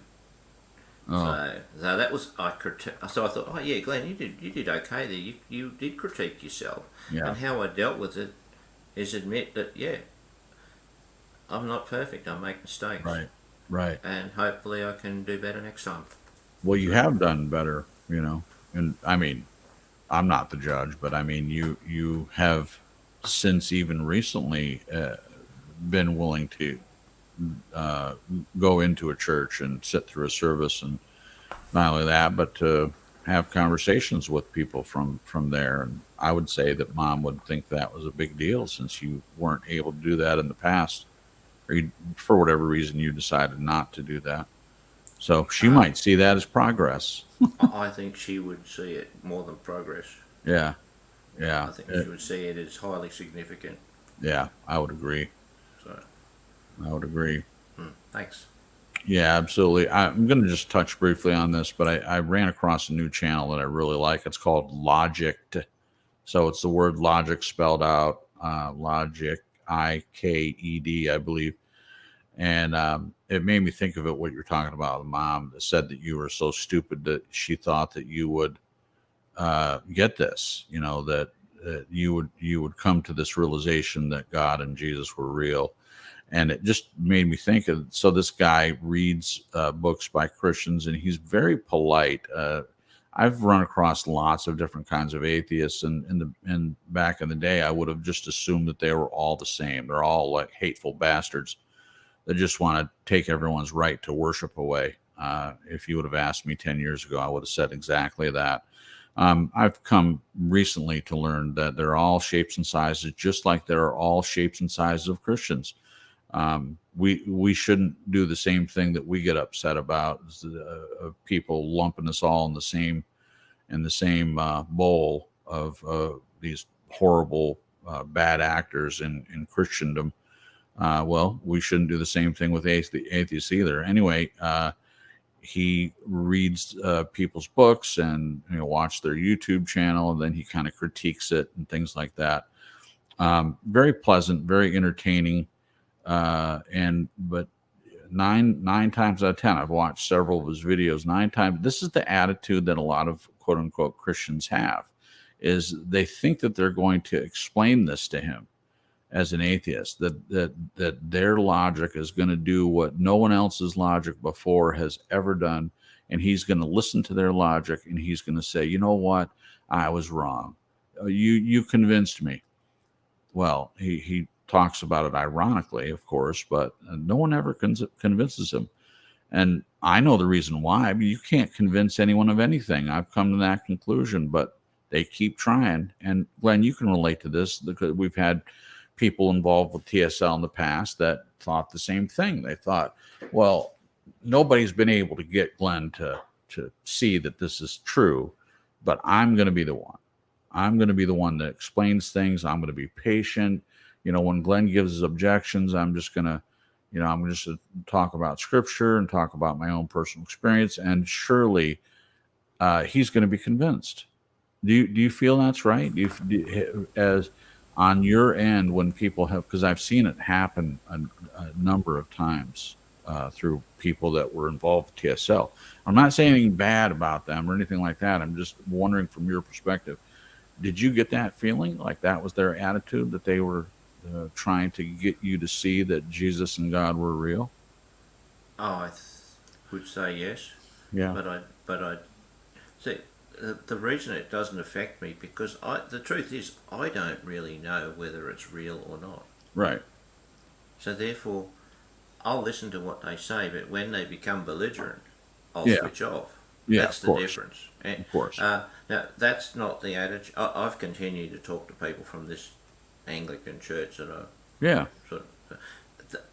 So that was so I thought, oh yeah, Glenn, you did okay there. You did critique yourself. Yeah. And how I dealt with it is admit that I'm not perfect. I make mistakes. Right. Right. And hopefully I can do better next time. Well, you have done better, and I mean, I'm not the judge, but I mean, you have since even recently been willing to go into a church and sit through a service, and not only that, but to have conversations with people from there. And I would say that Mom would think that was a big deal since you weren't able to do that in the past, or for whatever reason you decided not to do that. So she might see that as progress. I think she would see it more than progress. Yeah. Yeah. I think she would see it as highly significant. Yeah, I would agree. So, I would agree. Thanks. Yeah, absolutely. I'm going to just touch briefly on this, but I ran across a new channel that I really like. It's called Logicked. So it's the word logic spelled out, Logic, IKED, I believe. And it made me think of it, what you're talking about. The mom that said that you were so stupid that she thought that you would get this, that you would come to this realization that God and Jesus were real. And it just made me think of, so this guy reads books by Christians, and he's very polite. I've run across lots of different kinds of atheists, and back in the day, I would have just assumed that they were all the same. They're all like hateful bastards that just want to take everyone's right to worship away. If you would have asked me 10 years ago, I would have said exactly that. I've come recently to learn that they're all shapes and sizes, just like there are all shapes and sizes of Christians. We shouldn't do the same thing that we get upset about, people lumping us all in the same in the same bowl of these horrible bad actors in Christendom. Well, we shouldn't do the same thing with atheists either. Anyway, he reads people's books and watch their YouTube channel, and then he kind of critiques it and things like that. Very pleasant, very entertaining, but nine times out of 10, I've watched several of his videos. 9 times, this is the attitude that a lot of quote unquote Christians have, is they think that they're going to explain this to him as an atheist, that their logic is going to do what no one else's logic before has ever done, and he's going to listen to their logic and he's going to say, you know what, I was wrong. You convinced me. Well, he talks about it ironically, of course, but no one ever convinces him. And I know the reason why. But you can't convince anyone of anything. I've come to that conclusion, but they keep trying. And Glenn, you can relate to this because we've had people involved with TSL in the past that thought the same thing. They thought, well, nobody's been able to get Glenn to see that this is true, but I'm going to be the one. I'm going to be the one that explains things. I'm going to be patient. When Glenn gives his objections, I'm just going to talk about scripture and talk about my own personal experience. And surely he's going to be convinced. Do you feel that's right? As on your end, when people have, because I've seen it happen a number of times through people that were involved with TSL. I'm not saying anything bad about them or anything like that. I'm just wondering from your perspective, did you get that feeling like that was their attitude, that they were trying to get you to see that Jesus and God were real? Oh, I would say yes. Yeah. But I see the reason it doesn't affect me, because the truth is I don't really know whether it's real or not. Right. So therefore, I'll listen to what they say, but when they become belligerent, I'll switch off. Yeah, that's the difference. And, of course. Now, that's not the attitude. I've continued to talk to people from this Anglican church that I sort of,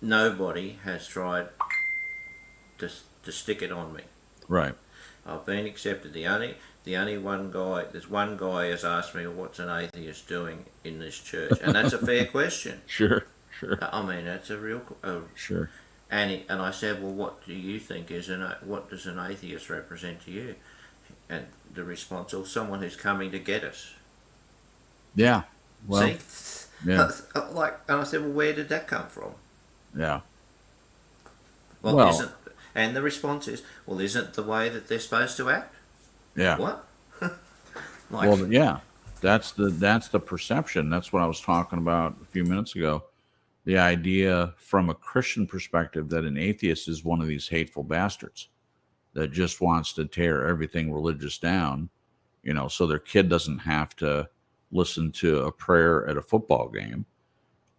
nobody has tried to stick it on me. Right. I've been accepted. The only one guy, there's one guy has asked me, what's an atheist doing in this church? And that's a fair question. Sure. I mean, that's a real sure. And I said, well, what do you think what does an atheist represent to you? And the response, well, someone who's coming to get us. Yeah. Well, see? Yeah. And I said, well, where did that come from? Yeah. Well, and the response is, well, isn't the way that they're supposed to act? Yeah. What? Well, yeah. That's the perception. That's what I was talking about a few minutes ago. The idea from a Christian perspective that an atheist is one of these hateful bastards that just wants to tear everything religious down, so their kid doesn't have to listen to a prayer at a football game.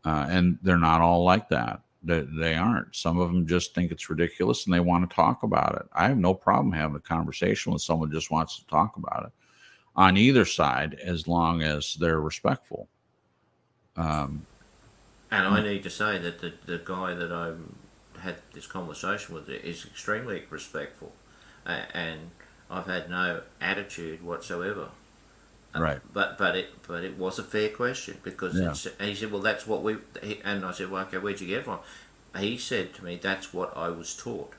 And they're not all like that. They aren't. Some of them just think it's ridiculous and they want to talk about it. I have no problem having a conversation with someone who just wants to talk about it on either side, as long as they're respectful. And I need to say that the guy that I had this conversation with is extremely respectful, and I've had no attitude whatsoever. Right. But it was a fair question, because he said, well, that's what and I said, well, okay, where'd you get it from? He said to me, that's what I was taught.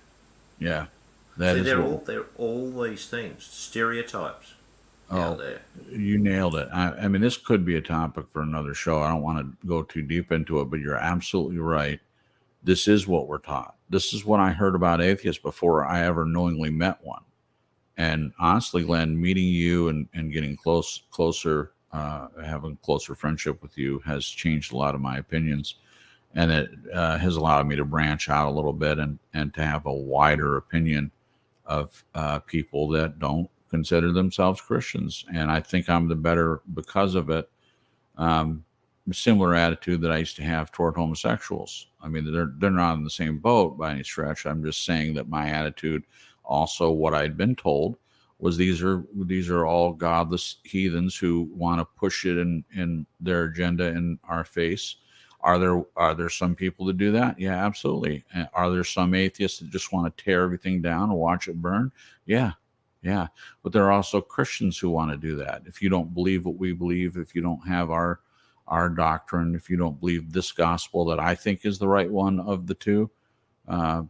Yeah. They're all these things, stereotypes out there. You nailed it. I mean, this could be a topic for another show. I don't want to go too deep into it, but you're absolutely right. This is what we're taught. This is what I heard about atheists before I ever knowingly met one. And honestly, Glenn, meeting you and getting closer, having closer friendship with you has changed a lot of my opinions. And it has allowed me to branch out a little bit and to have a wider opinion of people that don't consider themselves Christians. And I think I'm the better because of it. Similar attitude that I used to have toward homosexuals. I mean, they're not in the same boat by any stretch. I'm just saying that my attitude, also what I'd been told, was these are all godless heathens who want to push it in their agenda in our face. Are there some people that do that? Yeah, absolutely. Are there some atheists that just want to tear everything down and watch it burn? Yeah, Yeah, but there are also Christians who want to do that. If you don't believe what we believe, if you don't have our doctrine, if you don't believe this gospel that I think is the right one of the two,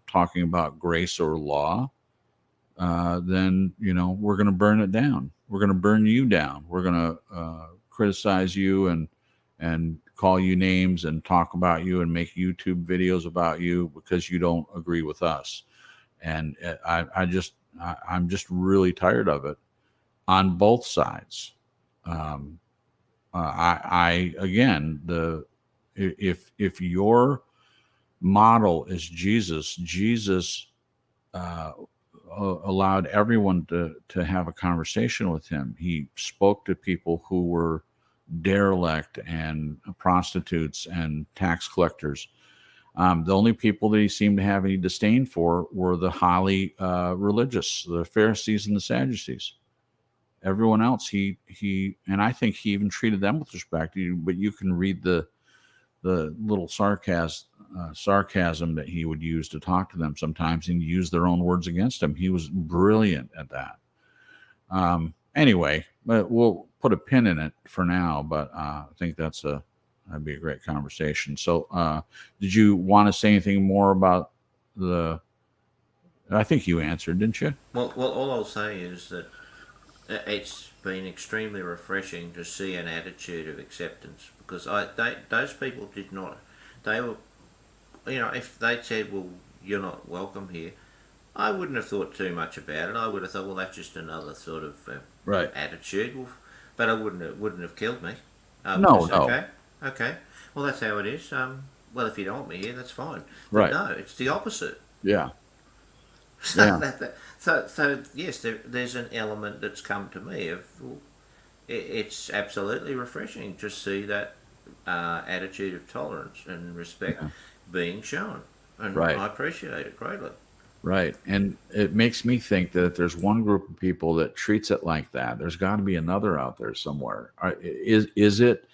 talking about grace or law, then we're going to burn it down. We're going to burn you down. We're going to criticize you and call you names and talk about you and make YouTube videos about you because you don't agree with us. And I'm just really tired of it on both sides. Um, I again, the if your model is Jesus, Jesus uh, allowed everyone to have a conversation with him. He spoke to people who were derelict and prostitutes and tax collectors. The only people that he seemed to have any disdain for were the highly religious, the Pharisees and the Sadducees. Everyone else, and I think he even treated them with respect. But you can read the little sarcasm that he would use to talk to them sometimes and use their own words against him. He was brilliant at that. Anyway, but we'll put a pin in it for now. But I think that'd be a great conversation. So, did you want to say anything more about the? I think you answered, didn't you? Well, all I'll say is that it's been extremely refreshing to see an attitude of acceptance because those people did not. They were, if they said, "Well, you're not welcome here," I wouldn't have thought too much about it. I would have thought, "Well, that's just another sort of Right. attitude," but I wouldn't have killed me. No, Just, no. okay. Well, that's how it is. Well, if you don't want me here, that's fine. But Right. no, it's the opposite. Yeah. So, Yeah. so yes, there's an element that's come to me of well, it's absolutely refreshing to see that attitude of tolerance and respect Yeah. being shown, and Right. I appreciate it greatly. Right. And it makes me think that if there's one group of people that treats it like that, there's got to be another out there somewhere. Is it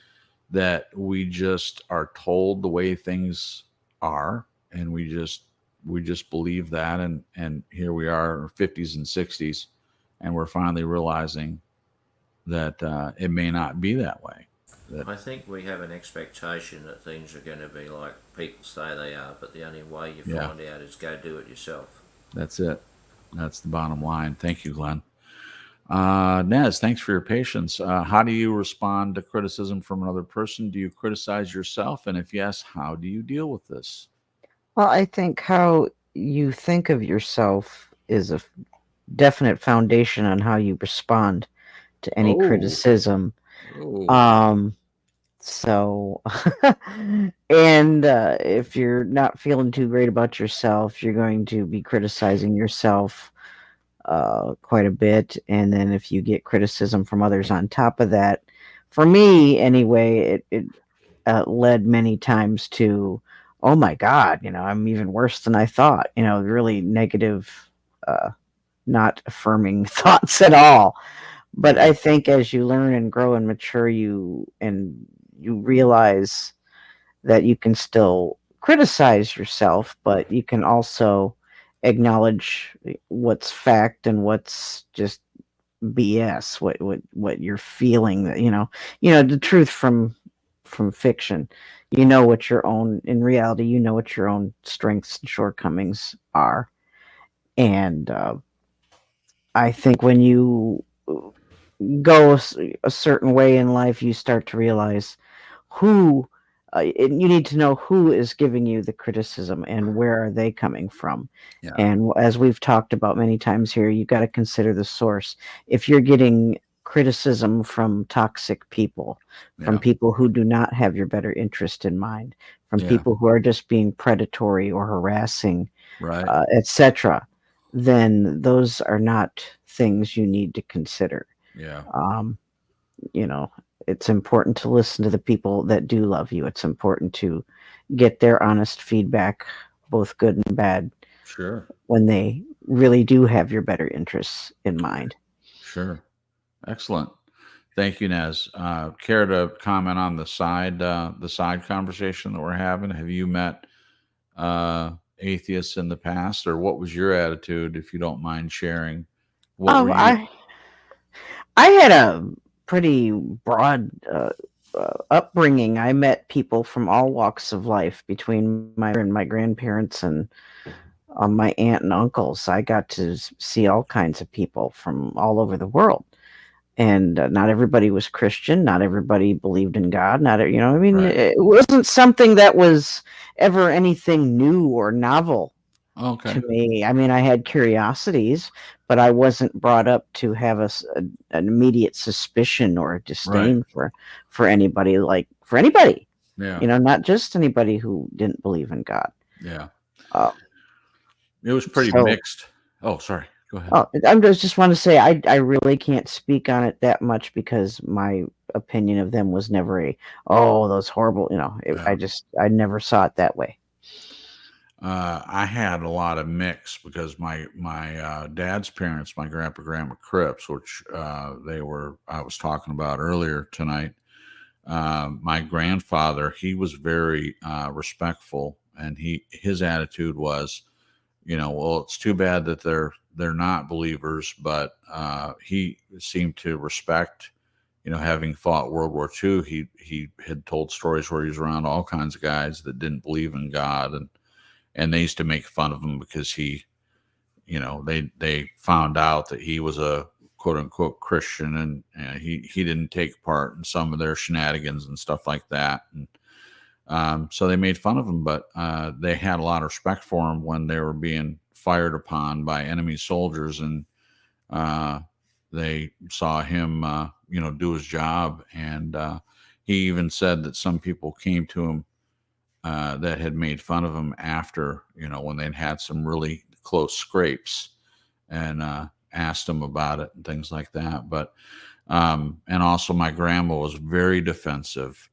that we just are told the way things are and we just believe that, and here we are in our 50s and 60s, and we're finally realizing that it may not be that way. That I think we have an expectation that things are going to be like people say they are, but the only way you Yeah, find out is go do it yourself. that's it. That's the bottom line. Thank you, Glenn. Nez, thanks for your patience. How do you respond to criticism from another person? Do you criticize yourself? And if yes, how do you deal with this? Well, I think how you think of yourself is a definite foundation on how you respond to any Oh, criticism. oh, Um, so, and if you're not feeling too great about yourself, you're going to be criticizing yourself quite a bit. And then if you get criticism from others on top of that, for me anyway, it led many times to, oh my God, I'm even worse than I thought, really negative, uh, not affirming thoughts at all. But I yeah, think as you learn and grow and mature, you realize that you can still criticize yourself, but you can also acknowledge what's fact and what's just BS, what you're feeling, that the truth from fiction. What your own in reality, what your own strengths and shortcomings are. And I think when you go a certain way in life, you start to realize who and you need to know who is giving you the criticism and where are they coming from. yeah, And as we've talked about many times here, you got to consider the source. If you're getting criticism from toxic people, from yeah, people who do not have your better interest in mind, from yeah, people who are just being predatory or harassing, right, etc., then those are not things you need to consider. yeah, um, you know, it's important to listen to the people that do love you. It's important to get their honest feedback, both good and bad, sure, when they really do have your better interests in mind. sure. Excellent. Thank you, Nez. Care to comment on the side conversation that we're having? Have you met atheists in the past, or what was your attitude, if you don't mind sharing, What were you? I had a pretty broad upbringing. I met people from all walks of life between my grandparents and my aunt and uncles. I got to see all kinds of people from all over the world. And not everybody was Christian. Not everybody believed in God. I mean, Right. it wasn't something that was ever anything new or novel Okay. to me. I mean, I had curiosities, but I wasn't brought up to have an immediate suspicion or a Right. disdain for anybody, for anybody. Yeah. Not just anybody who didn't believe in God. Yeah. Uh, It was pretty so, mixed. Oh, sorry. Go ahead. I just want to say I really can't speak on it that much because my opinion of them was never those horrible. Yeah. I never saw it that way. I had a lot of mix because my dad's parents, my grandma Cripps, which I was talking about earlier tonight. My grandfather, he was very respectful, and his attitude was, well, it's too bad that they're not believers, but he seemed to respect, having fought World War II. He had told stories where he was around all kinds of guys that didn't believe in God, and they used to make fun of him because they found out that he was a quote unquote Christian, and he didn't take part in some of their shenanigans and stuff like that. And so they made fun of him, but they had a lot of respect for him when they were being fired upon by enemy soldiers, and they saw him, do his job. And he even said that some people came to him that had made fun of him after, when they'd had some really close scrapes, and asked him about it and things like that. But and also my grandma was very defensive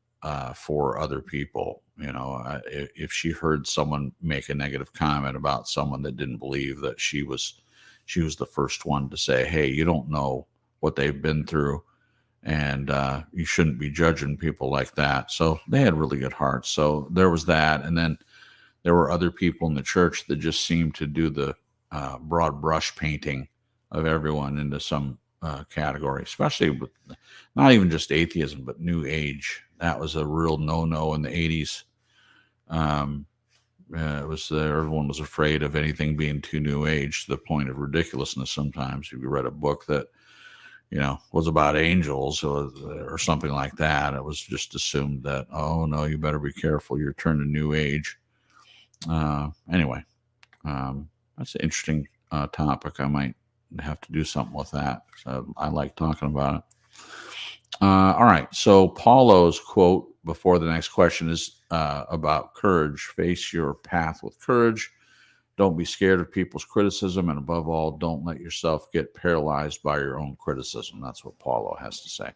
for other people. If she heard someone make a negative comment about someone that didn't believe, that she was the first one to say, hey, you don't know what they've been through, and you shouldn't be judging people like that. So they had really good hearts. So there was that. And then there were other people in the church that just seemed to do the broad brush painting of everyone into some category, especially with not even just atheism, but New Age. That was a real no-no in the 80s. It was everyone was afraid of anything being too New Age, to the point of ridiculousness. Sometimes, if you read a book that was about angels or something like that, it was just assumed that, oh no, you better be careful, you're turning New Age. Anyway, that's an interesting topic. I might have to do something with that. So I like talking about it. All right. So Paulo's quote before the next question is about courage. Face your path with courage. Don't be scared of people's criticism. And above all, don't let yourself get paralyzed by your own criticism. That's what Paulo has to say.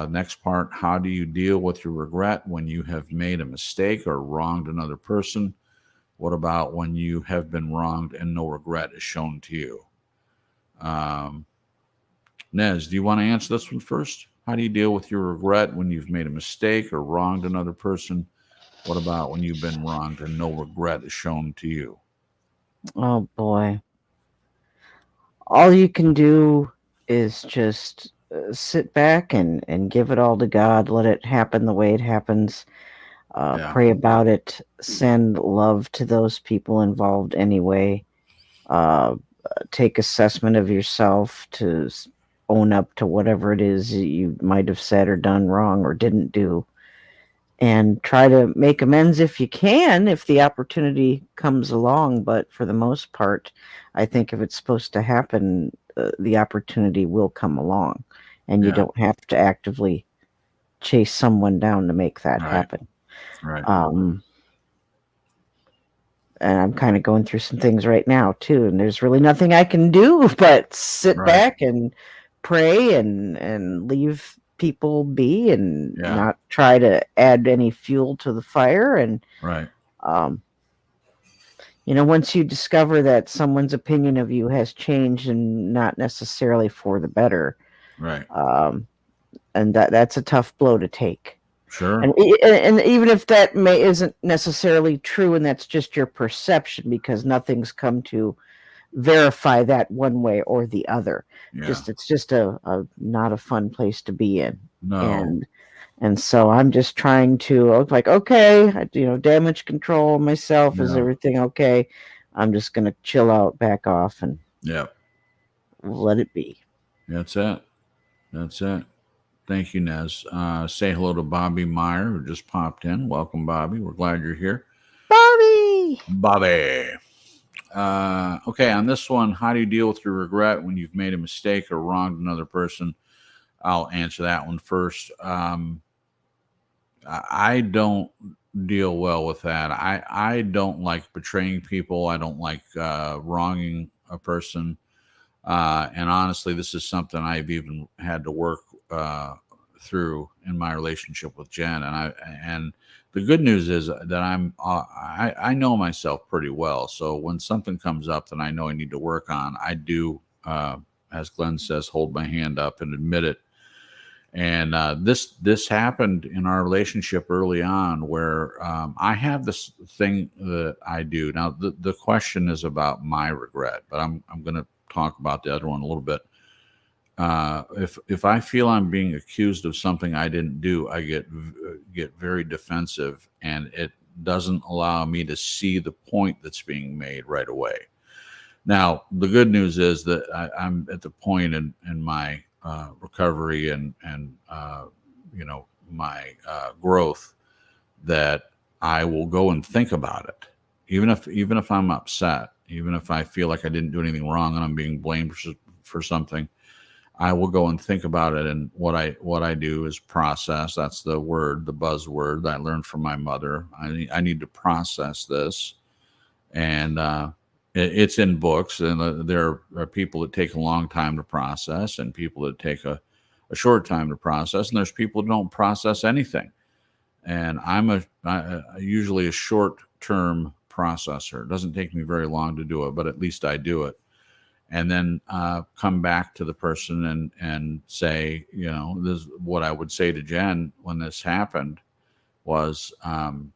Next part, how do you deal with your regret when you have made a mistake or wronged another person? What about when you have been wronged and no regret is shown to you? Nez, do you want to answer this one first? How do you deal with your regret when you've made a mistake or wronged another person? What about when you've been wronged and no regret is shown to you? Oh boy. All you can do is just sit back and give it all to God. Let it happen the way it happens. Pray about it. Send love to those people involved anyway. Take assessment of yourself to own up to whatever it is you might have said or done wrong or didn't do. And try to make amends if you can, if the opportunity comes along. But for the most part, I think if it's supposed to happen, the opportunity will come along, and you don't have to actively chase someone down to make that happen. Right. And I'm kind of going through some things right now too, and there's really nothing I can do but sit back and pray and leave people be and not try to add any fuel to the fire. And once you discover that someone's opinion of you has changed and not necessarily for the better, and that's a tough blow to take. Sure. And even if that isn't necessarily true, and that's just your perception, because nothing's come to verify that one way or the other. Yeah. It's just a not a fun place to be in. No. And so I'm just trying to look like, okay, damage control myself. Is Yeah. everything okay? I'm just going to chill out, back off, and Yeah. let it be. That's it. That's it. Thank you, Nez. Say hello to Bobby Meyer, who just popped in. Welcome, Bobby. We're glad you're here. Bobby! Bobby. Okay, on this one, how do you deal with your regret when you've made a mistake or wronged another person? I'll answer that one first. I don't deal well with that. I don't like betraying people. I don't like wronging a person. And honestly, this is something I've even had to work through in my relationship with Jen. And the good news is that I know myself pretty well. So when something comes up that I know I need to work on, I do, as Glenn says, hold my hand up and admit it. And this happened in our relationship early on, where I have this thing that I do. Now the question is about my regret, but I'm going to talk about the other one a little bit. If I feel I'm being accused of something I didn't do, I get very defensive, and it doesn't allow me to see the point that's being made right away. Now, the good news is that I'm at the point in my recovery and my growth that I will go and think about it, even if I'm upset, even if I feel like I didn't do anything wrong and I'm being blamed for something. I will go and think about it, and what I do is process. That's the buzzword that I learned from my mother. I need to process this, and it's in books, and there are people that take a long time to process, and people that take a short time to process, and there's people who don't process anything. And I'm usually a short-term processor. It doesn't take me very long to do it, but at least I do it. And then come back to the person and say, this is what I would say to Jen when this happened was, I'm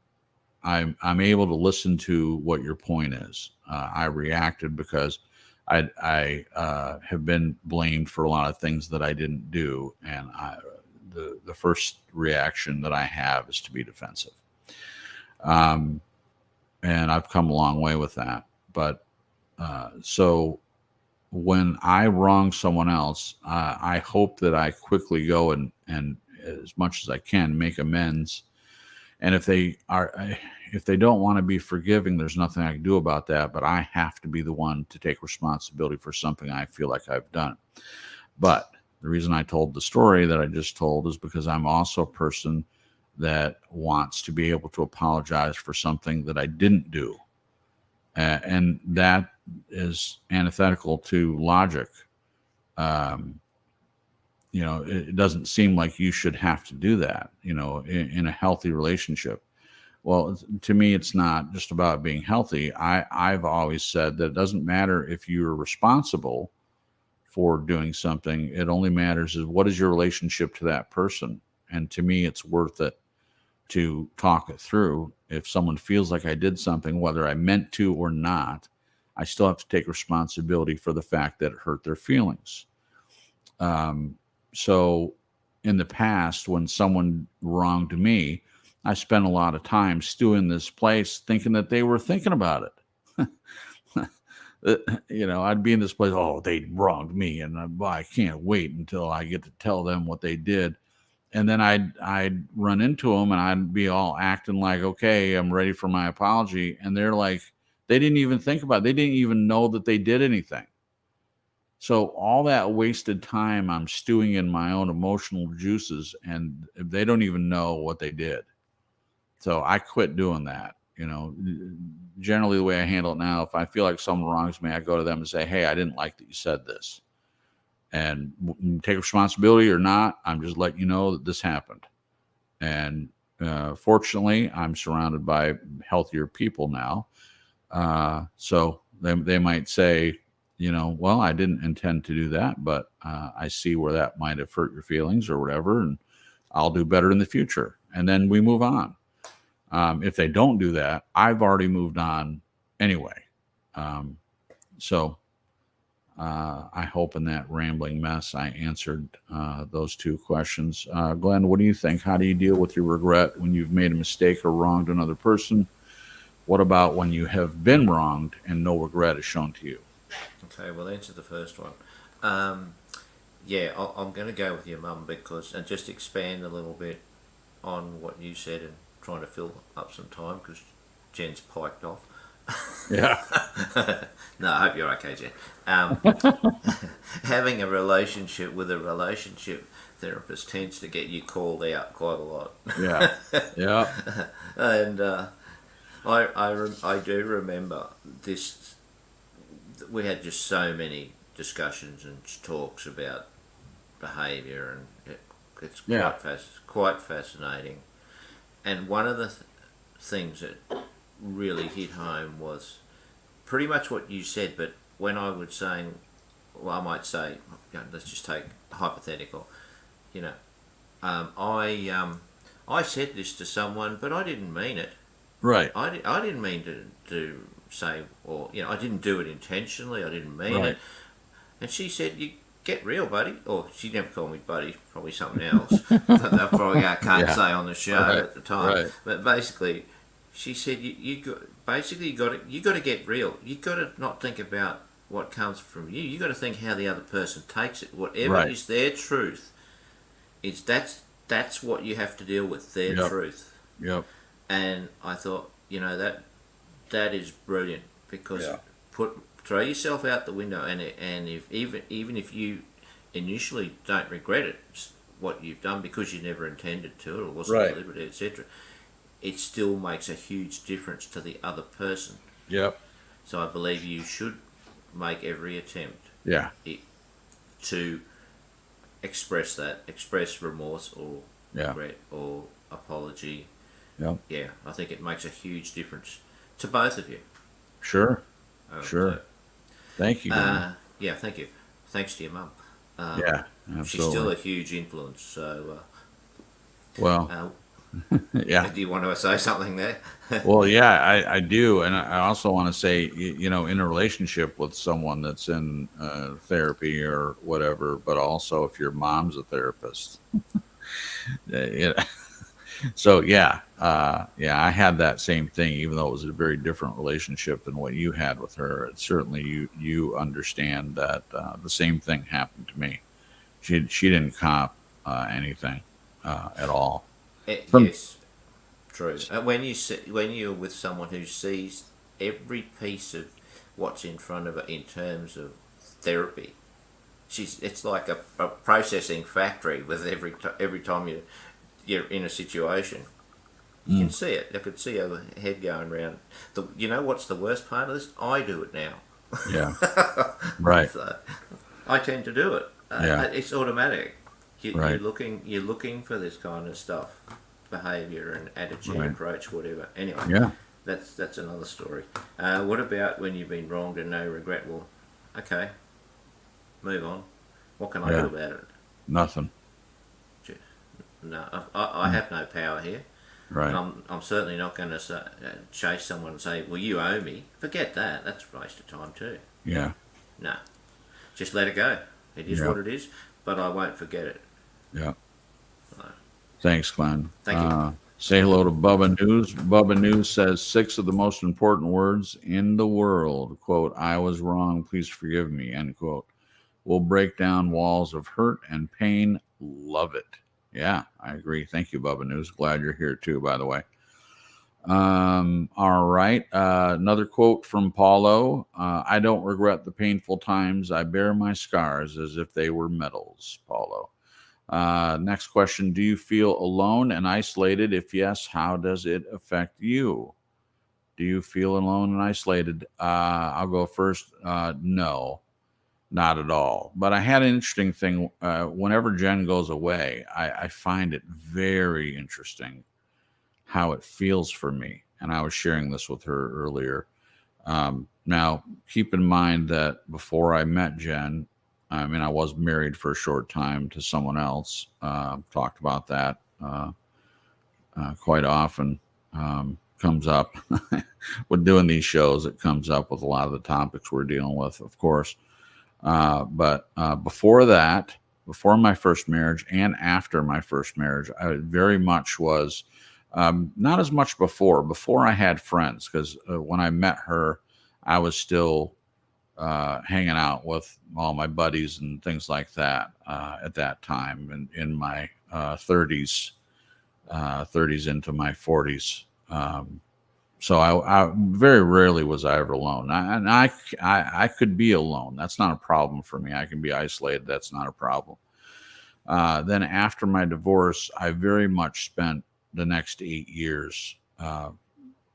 able to listen to what your point is. I reacted because I have been blamed for a lot of things that I didn't do, and the first reaction that I have is to be defensive. And I've come a long way with that. But so when I wrong someone else, I hope that I quickly go and as much as I can make amends. And if they don't want to be forgiving, there's nothing I can do about that. But I have to be the one to take responsibility for something I feel like I've done. But the reason I told the story that I just told is because I'm also a person that wants to be able to apologize for something that I didn't do. And that is antithetical to logic. It doesn't seem like you should have to do that, in a healthy relationship. Well, to me, it's not just about being healthy. I've always said that it doesn't matter if you're responsible for doing something. It only matters is what is your relationship to that person. And to me, it's worth it to talk it through. If someone feels like I did something, whether I meant to or not, I still have to take responsibility for the fact that it hurt their feelings. So in the past, when someone wronged me, I spent a lot of time stewing this place thinking that they were thinking about it. I'd be in this place, oh, they wronged me, and I can't wait until I get to tell them what they did. And then I'd run into them, and I'd be all acting like, okay, I'm ready for my apology. And they're like, they didn't even think about it. They didn't even know that they did anything. So all that wasted time, I'm stewing in my own emotional juices, and they don't even know what they did. So I quit doing that. Generally the way I handle it now, if I feel like someone wrongs me, I go to them and say, hey, I didn't like that you said this. And take responsibility or not, I'm just letting you know that this happened. And fortunately, I'm surrounded by healthier people now. So they might say, well, I didn't intend to do that, but I see where that might have hurt your feelings or whatever, and I'll do better in the future. And then we move on. If they don't do that, I've already moved on anyway. So I hope in that rambling mess I answered those two questions. Glenn, what do you think? How do you deal with your regret when you've made a mistake or wronged another person? What about when you have been wronged and no regret is shown to you? Okay, well, answer the first one. Yeah, I'm going to go with your mum because, and just expand a little bit on what you said and trying to fill up some time because Jen's piked off. Yeah. No, I hope you're okay, Jen. Having a relationship with a relationship therapist tends to get you called out quite a lot. Yeah. Yeah. And I do remember this. We had just so many discussions and talks about behaviour, and it's Yeah. quite fascinating. And one of the things that really hit home was pretty much what you said, but when I would say, well, I might say, let's just take hypothetical, you know, I said this to someone, but I didn't mean it. Right. I didn't mean to say, or, I didn't do it intentionally, I didn't mean Right. it. And she said, you get real, buddy. Or she never called me buddy, probably something else. That probably I can't Yeah. say on the show Right. at the time. Right. But basically, she said, you got to get real. You got to not think about what comes from you. You got to think how the other person takes it. Whatever Right. is their truth, that's what you have to deal with. Their Yep. truth. Yep. And I thought, that is brilliant because Yeah. throw yourself out the window, and if even if you initially don't regret it, what you've done because you never intended to or wasn't Right. deliberate, etc., it still makes a huge difference to the other person. Yep. So I believe you should make every attempt Yeah. to express remorse or Yeah. regret or apology. Yep. Yeah, I think it makes a huge difference to both of you. Sure. Oh, Sure. so, Thank you. Glenn. yeah, thank you. Thanks to your mum. Yeah. Absolutely. She's still a huge influence. So, Well. Yeah. do you want to say something there? Well, yeah, I do, and I also want to say, in a relationship with someone that's in therapy or whatever, but also if your mom's a therapist, yeah. So yeah, I had that same thing, even though it was a very different relationship than what you had with her. It certainly you understand that the same thing happened to me. She didn't cop anything at all. Yes, true. When you're with someone who sees every piece of what's in front of her in terms of therapy, it's like a processing factory with every time you're in a situation. You can see it. I could see her head going around. What's the worst part of this? I do it now. Yeah. Right. So, I tend to do it. Yeah. It's automatic. Right. You're looking for this kind of stuff, behaviour and attitude, Right. approach, whatever. Anyway, Yeah. that's another story. What about when you've been wronged and no regret? Well, okay, move on. What can I Yeah. do about it? Nothing. No, I have no power here. Right. And I'm certainly not going to chase someone and say, well, you owe me. Forget that. That's a waste of time too. Yeah. No. Just let it go. It is Yeah. what it is, but I won't forget it. Yeah. So, Thanks, Glenn. Thank you. Say hello to Bubba News. Bubba News says 6 of the most important words in the world. Quote, I was wrong. Please forgive me. End quote. Will break down walls of hurt and pain. Love it. Yeah, I agree. Thank you, Bubba News. Glad you're here too, by the way. All right. Another quote from Paulo. I don't regret the painful times. I bear my scars as if they were medals. Paulo. Next question. Do you feel alone and isolated? If yes, how does it affect you? Do you feel alone and isolated? I'll go first. No, not at all. But I had an interesting thing. Whenever Jen goes away, I find it very interesting how it feels for me. And I was sharing this with her earlier. Now, keep in mind that before I met Jen, I mean, I was married for a short time to someone else. Talked about that quite often. Comes up with doing these shows. It comes up with a lot of the topics we're dealing with, of course. But before that, before my first marriage and after my first marriage, I very much was not as much before. Before I had friends, because when I met her, I was still hanging out with all my buddies and things like that at that time, and in my 30s, 30s into my 40s. So I very rarely was I ever alone. I could be alone. That's not a problem for me. I can be isolated. That's not a problem. Then after my divorce, I very much spent the next 8 years,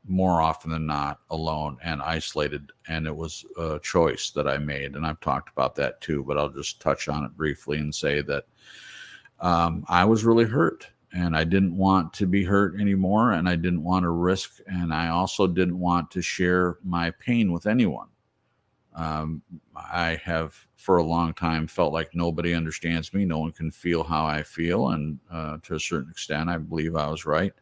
more often than not, alone and isolated. And it was a choice that I made. And I've talked about that too, but I'll just touch on it briefly and say that I was really hurt. And I didn't want to be hurt anymore. And I didn't want to risk. And I also didn't want to share my pain with anyone. I have for a long time felt like nobody understands me. No one can feel how I feel. And to a certain extent, I believe I was right.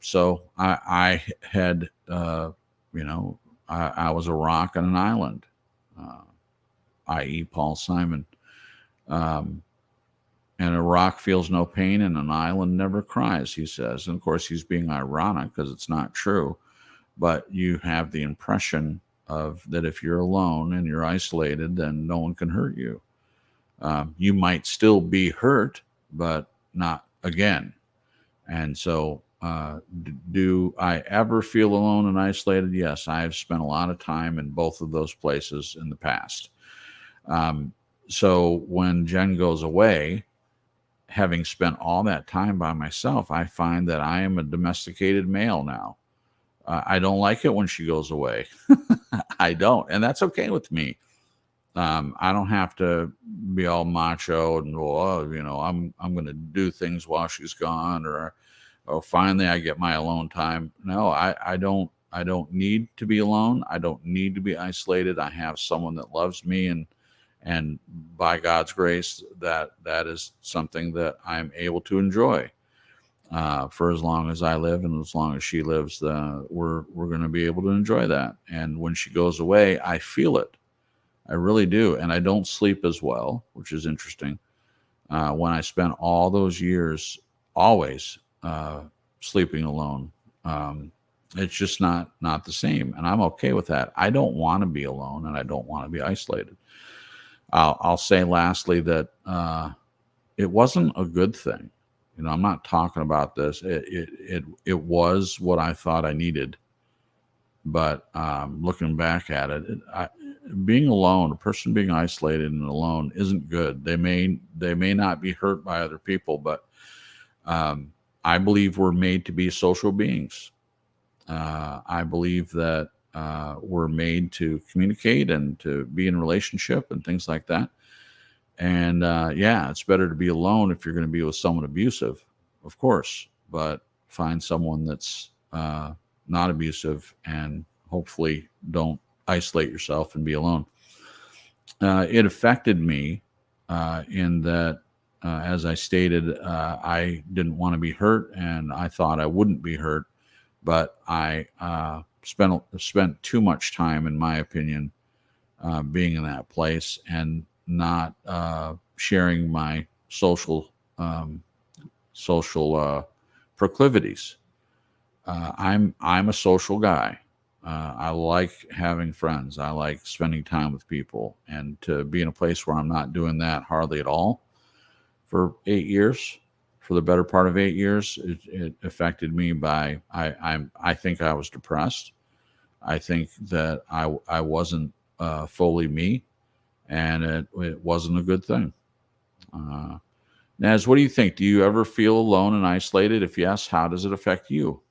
So I had, I was a rock on an island, i.e. Paul Simon. And a rock feels no pain and an island never cries, he says. And of course, he's being ironic because it's not true. But you have the impression of that if you're alone and you're isolated, then no one can hurt you. You might still be hurt, but not again. And so, do I ever feel alone and isolated? Yes, I have spent a lot of time in both of those places in the past. So when Jen goes away, having spent all that time by myself, I find that I am a domesticated male now. I don't like it when she goes away. I don't, and that's okay with me. I don't have to be all macho and go, oh, I'm going to do things while she's gone, or oh, finally I get my alone time. No, I don't need to be alone. I don't need to be isolated. I have someone that loves me, and by God's grace, that is something that I'm able to enjoy for as long as I live, and as long as she lives. We're going to be able to enjoy that. And when she goes away, I feel it. I really do, and I don't sleep as well, which is interesting. When I spent all those years always sleeping alone, it's just not the same, and I'm okay with that. I don't want to be alone, and I don't want to be isolated. I'll say lastly that it wasn't a good thing. I'm not talking about this. It was what I thought I needed, but looking back at it, being alone, a person being isolated and alone, isn't good. They may not be hurt by other people, but I believe we're made to be social beings. I believe that we're made to communicate and to be in relationship and things like that. And it's better to be alone if you're going to be with someone abusive, of course, but find someone that's not abusive, and hopefully don't isolate yourself and be alone. It affected me in that, as I stated, I didn't want to be hurt, and I thought I wouldn't be hurt, but I spent too much time, in my opinion, being in that place and not sharing my social proclivities. I'm a social guy. I like having friends. I like spending time with people, and to be in a place where I'm not doing that hardly at all for 8 years, for the better part of 8 years, it affected me by, I think I was depressed. I think that I wasn't fully me, and it wasn't a good thing. Naz, what do you think? Do you ever feel alone and isolated? If yes, how does it affect you?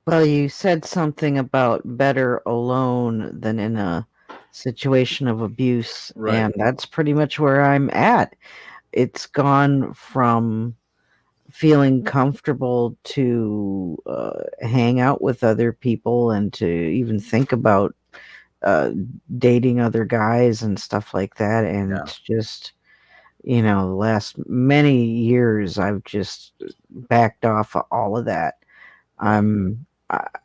Well, you said something about better alone than in a situation of abuse, Right. and that's pretty much where I'm at. It's gone from feeling comfortable to hang out with other people and to even think about dating other guys and stuff like that. And Yeah. it's just, the last many years, I've just backed off of all of that. I'm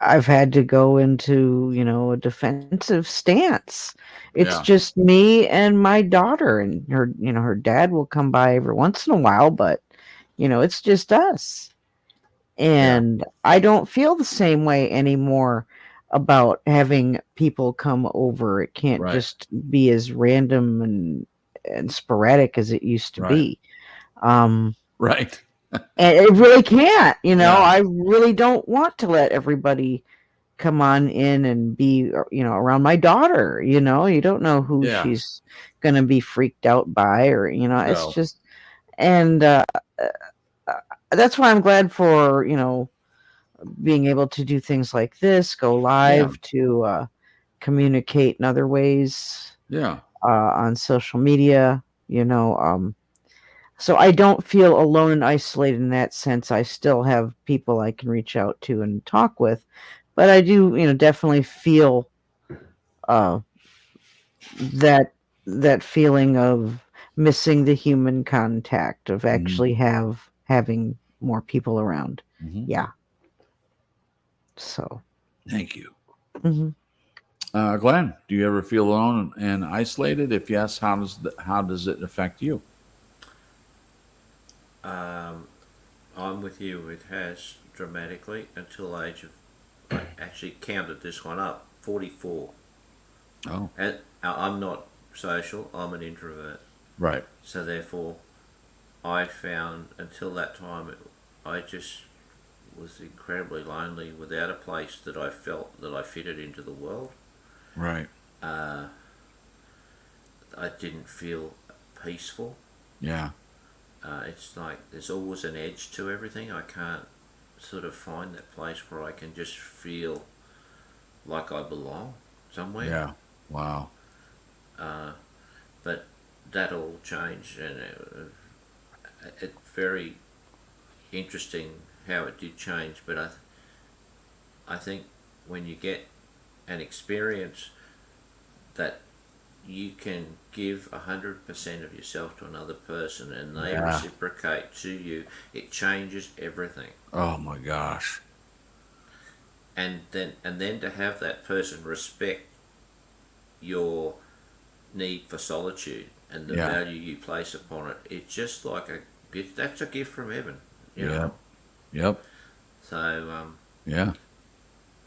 I've had to go into, a defensive stance. It's Yeah. just me and my daughter, and her dad will come by every once in a while, but it's just us. Yeah. And I don't feel the same way anymore about having people come over. It can't Right. just be as random and sporadic as it used to Right. be. Um, Right. and it really can't, Yeah. I really don't want to let everybody come on in and be, around my daughter. You don't know who Yeah. she's going to be freaked out by, or, it's No. just, and that's why I'm glad for, being able to do things like this, go Yeah. live, to communicate in other ways Yeah. on social media, so I don't feel alone and isolated in that sense. I still have people I can reach out to and talk with, but I do, definitely feel uh, that feeling of missing the human contact, of Hmm. actually having more people around. Hmm. Yeah. So. Thank you. Mhm. Glenn, do you ever feel alone and isolated? If yes, how does it affect you? Um, I'm with you. It has dramatically until age of. I actually counted this one up. 44. Oh, And I'm not social. I'm an introvert. right. So therefore, I found until that time, I just was incredibly lonely without a place that I felt that I fitted into the world. Right. Uh, I didn't feel peaceful. Yeah. It's like there's always an edge to everything. I can't sort of find that place where I can just feel like I belong somewhere. Yeah. Wow. Uh, but that all changed, and it's very interesting how it did change. But I think when you get an experience that you can give 100% of yourself to another person and they Yeah. reciprocate to you, it changes everything. Oh my gosh. And then to have that person respect your need for solitude and the Yeah. value you place upon it, it's just like a gift. That's a gift from heaven, you Yep. know. Yep. So Yeah.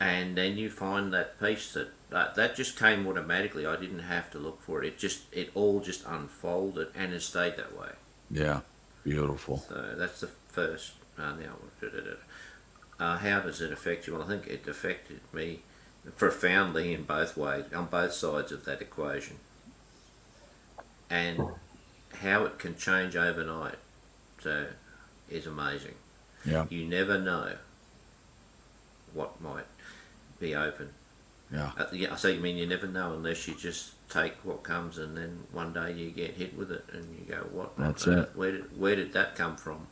and then you find that peace that just came automatically. I didn't have to look for it. It all just unfolded and it stayed that way. Yeah. Beautiful. So that's the first. Now, how does it affect you? Well, I think it affected me profoundly in both ways, on both sides of that equation, and how it can change overnight. So, is amazing. Yeah. You never know what might be open. Yeah. Yeah, so you mean you never know unless you just take what comes, and then one day you get hit with it, and you go, "What? That's it. Where did that come from?"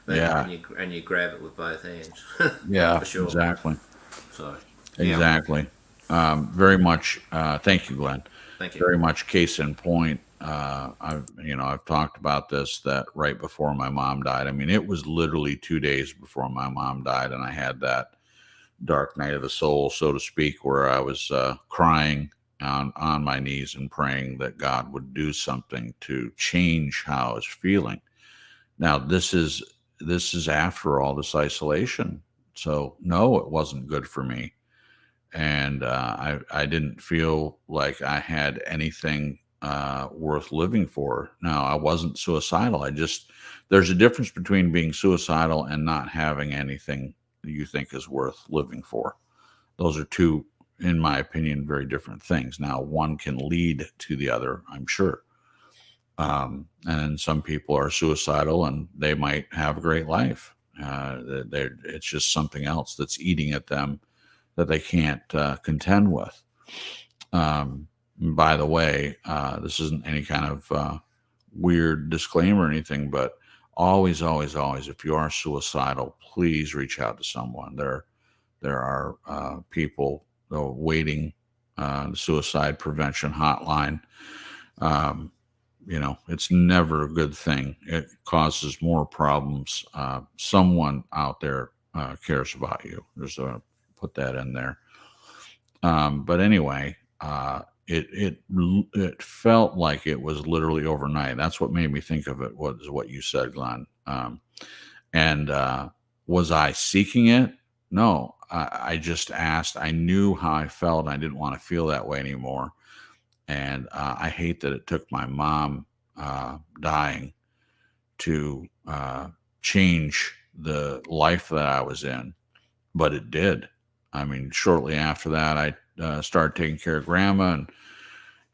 Yeah. And you grab it with both hands, Yeah. for sure. Exactly. So, yeah, Exactly. Very much. Thank you, Glenn. thank you. Very much case in point. I've talked about this, that right before my mom died. I mean, it was literally 2 days before my mom died, and I had that dark night of the soul, so to speak, where I was crying on my knees and praying that God would do something to change how I was feeling. Now, this is after all this isolation, so no, it wasn't good for me, and I didn't feel like I had anything worth living for. Now, I wasn't suicidal. There's a difference between being suicidal and not having anything that you think is worth living for. Those are two, in my opinion, very different things. Now, one can lead to the other, I'm sure. And some people are suicidal and they might have a great life. It's just something else that's eating at them that they can't contend with. By the way, this isn't any kind of weird disclaimer or anything, but always, always, always, if you are suicidal, please reach out to someone. There are people waiting, suicide prevention hotline. Um, it's never a good thing. It causes more problems. Someone out there cares about you. There's a put that in there. But anyway, it felt like it was literally overnight. That's what made me think of it, was what you said, Glenn. And was I seeking it? No, I just asked. I knew how I felt. And I didn't want to feel that way anymore. And I hate that it took my mom dying to change the life that I was in, but it did. I mean, shortly after that, I started taking care of grandma and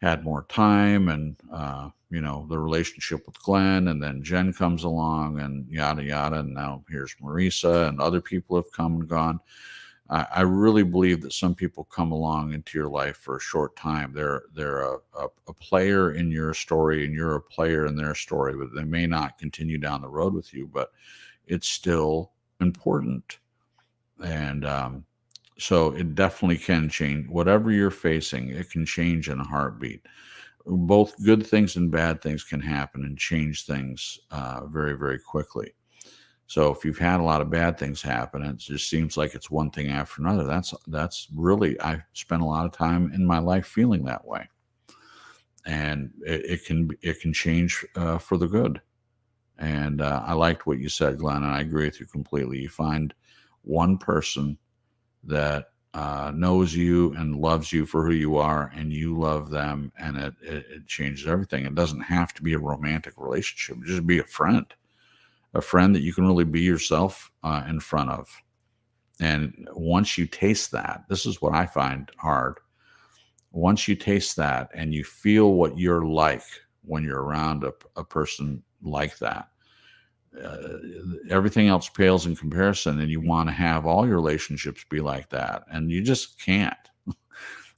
had more time, and the relationship with Glenn, and then Jen comes along, and yada yada, and now here's Marisa, and other people have come and gone. I really believe that some people come along into your life for a short time. They're a player in your story, and you're a player in their story, but they may not continue down the road with you, but it's still important. And so it definitely can change. Whatever you're facing, it can change in a heartbeat. Both good things and bad things can happen and change things very, very quickly. So if you've had a lot of bad things happen, it just seems like it's one thing after another. That's really, I spent a lot of time in my life feeling that way, and it can change for the good. And I liked what you said, Glenn, and I agree with you completely. You find one person that knows you and loves you for who you are, and you love them, and it changes everything. It doesn't have to be a romantic relationship. Just be a friend that you can really be yourself in front of. And once you taste that, this is what I find hard. Once you taste that and you feel what you're like when you're around a person like that, everything else pales in comparison, and you want to have all your relationships be like that, and you just can't.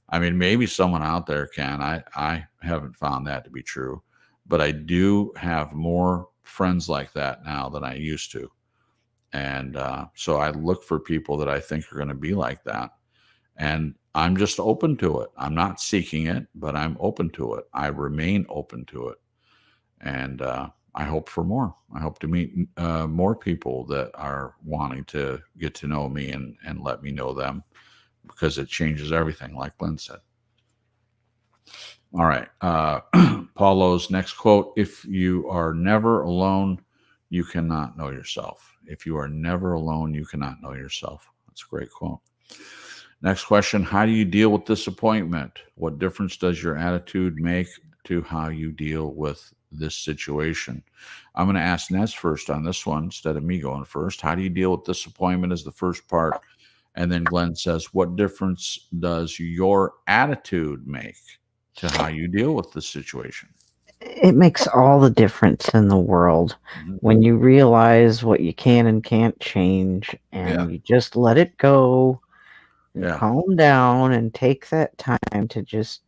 I mean, maybe someone out there can. I haven't found that to be true, but I do have more friends like that now than I used to. And so I look for people that I think are going to be like that. And I'm just open to it. I'm not seeking it, but I'm open to it. I remain open to it. And I hope for more. I hope to meet more people that are wanting to get to know me and let me know them, because it changes everything, like Glenn said. All right. Paulo's next quote: if you are never alone, you cannot know yourself. If you are never alone, you cannot know yourself. That's a great quote. Next question: how do you deal with disappointment? What difference does your attitude make to how you deal with this situation? I'm going to ask Nez first on this one instead of me going first. How do you deal with disappointment is the first part. And then Glenn says, what difference does your attitude make to how you deal with the situation? It makes all the difference in the world when you realize what you can and can't change, and you just let it go and calm down and take that time to just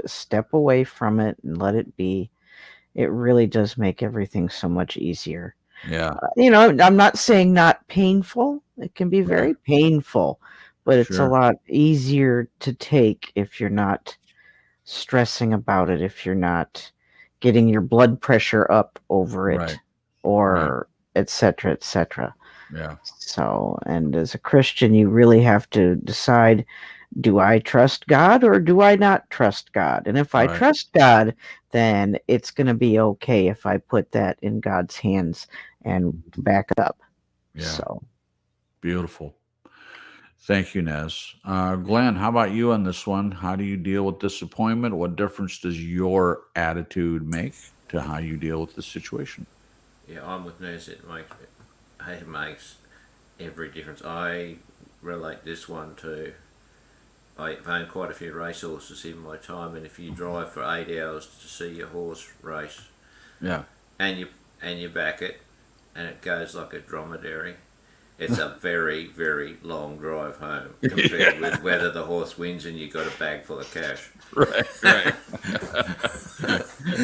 step away from it and let it be. It really does make everything so much easier. Yeah. I'm not saying not painful. It can be very painful, but it's a lot easier to take if you're not stressing about it, if you're not getting your blood pressure up over it, or et cetera, et cetera. Yeah. So, and as a Christian, you really have to decide, do I trust God or do I not trust God? And if I trust God, then it's going to be okay if I put that in God's hands and back up. Yeah. So beautiful. Thank you, Nez. Glenn, how about you on this one? How do you deal with disappointment? What difference does your attitude make to how you deal with the situation? Yeah, I'm with Nez. It makes every difference. I relate this one to, I've owned quite a few racehorses in my time, and if you drive for 8 hours to see your horse race, and you back it, and it goes like a dromedary, it's a very, very long drive home compared with whether the horse wins and you got a bag full of cash. Right.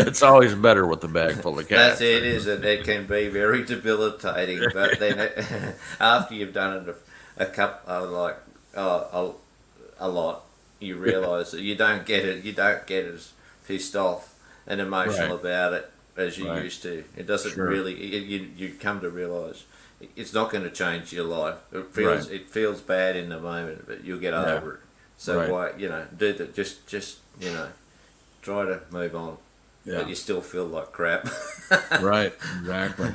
It's always better with the bag full of cash. That's it, isn't it? It can be very debilitating, but then after you've done it a lot, you realise that you don't get as pissed off and emotional about it as you used to. It doesn't really. You come to realise it's not going to change your life. Right. It feels bad in the moment, but you'll get Yeah. over it. So Right. why do that? Just try to move on, Yeah. but you still feel like crap. Right. Exactly.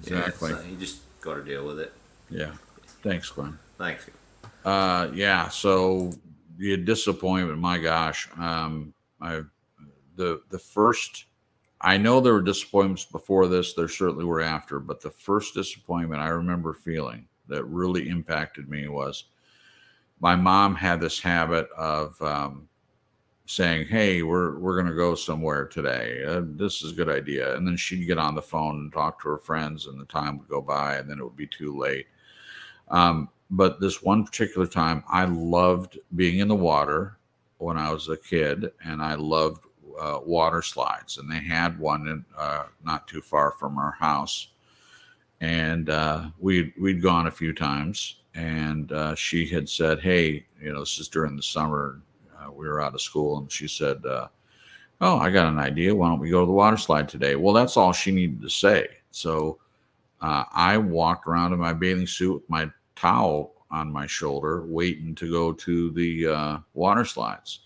Yeah, Exactly. so you just got to deal with it. Yeah. Thanks, Glenn. Thanks. Yeah. So the disappointment, my gosh. I the first. I know there were disappointments before this. There certainly were after, but the first disappointment I remember feeling that really impacted me was my mom had this habit of saying, "Hey, we're going to go somewhere today. This is a good idea." And then she'd get on the phone and talk to her friends, and the time would go by, and then it would be too late. But this one particular time, I loved being in the water when I was a kid, and I loved water slides. And they had one not too far from our house, and we'd gone a few times. And she had said, "Hey, this is during the summer. We were out of school," and she said, "Oh, I got an idea. Why don't we go to the water slide today?" Well, that's all she needed to say. So I walked around in my bathing suit with my towel on my shoulder, waiting to go to the water slides.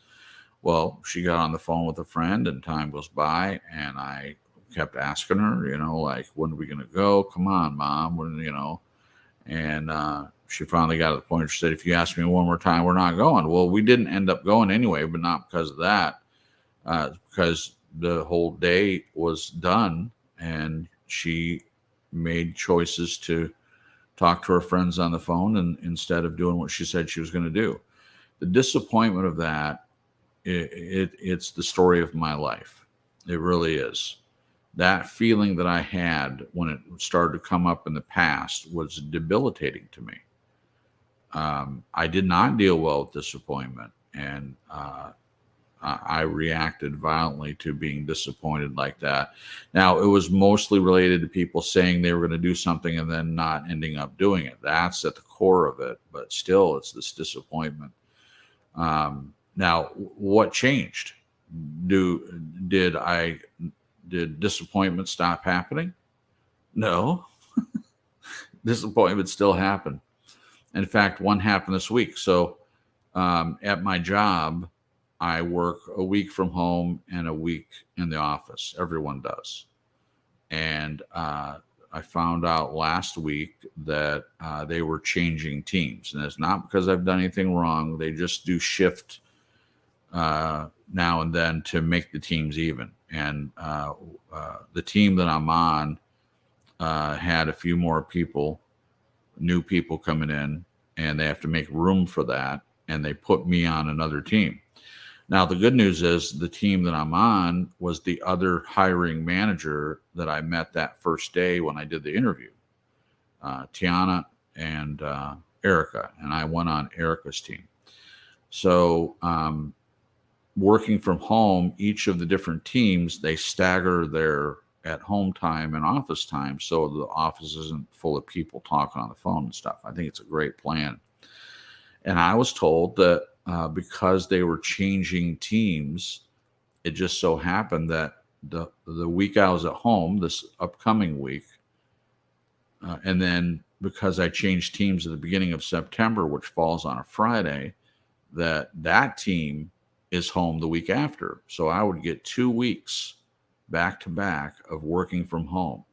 Well, she got on the phone with a friend, and time goes by, and I kept asking her, like, when are we going to go? Come on, Mom, And she finally got to the point where she said, "If you ask me one more time, we're not going." Well, we didn't end up going anyway, but not because of that, because the whole day was done, and she made choices to talk to her friends on the phone and instead of doing what she said she was going to do. The disappointment of that, it's the story of my life. It really is. That feeling that I had when it started to come up in the past was debilitating to me. I did not deal well with disappointment, and I reacted violently to being disappointed like that. Now, it was mostly related to people saying they were going to do something and then not ending up doing it. That's at the core of it, but still, it's this disappointment. Now, what changed? Did disappointment stop happening? No, disappointment still happened. In fact, one happened this week. So, at my job, I work a week from home and a week in the office. Everyone does. And I found out last week that they were changing teams. And it's not because I've done anything wrong. They just do shift now and then to make the teams even. And the team that I'm on had a few more people, new people coming in, and they have to make room for that. And they put me on another team. Now, the good news is the team that I'm on was the other hiring manager that I met that first day when I did the interview, Tiana and Erica, and I went on Erica's team. So working from home, each of the different teams, they stagger their at home time and office time so the office isn't full of people talking on the phone and stuff. I think it's a great plan. And I was told that because they were changing teams, it just so happened that the week I was at home, this upcoming week, and then because I changed teams at the beginning of September, which falls on a Friday, that team is home the week after. So I would get 2 weeks back to back of working from home,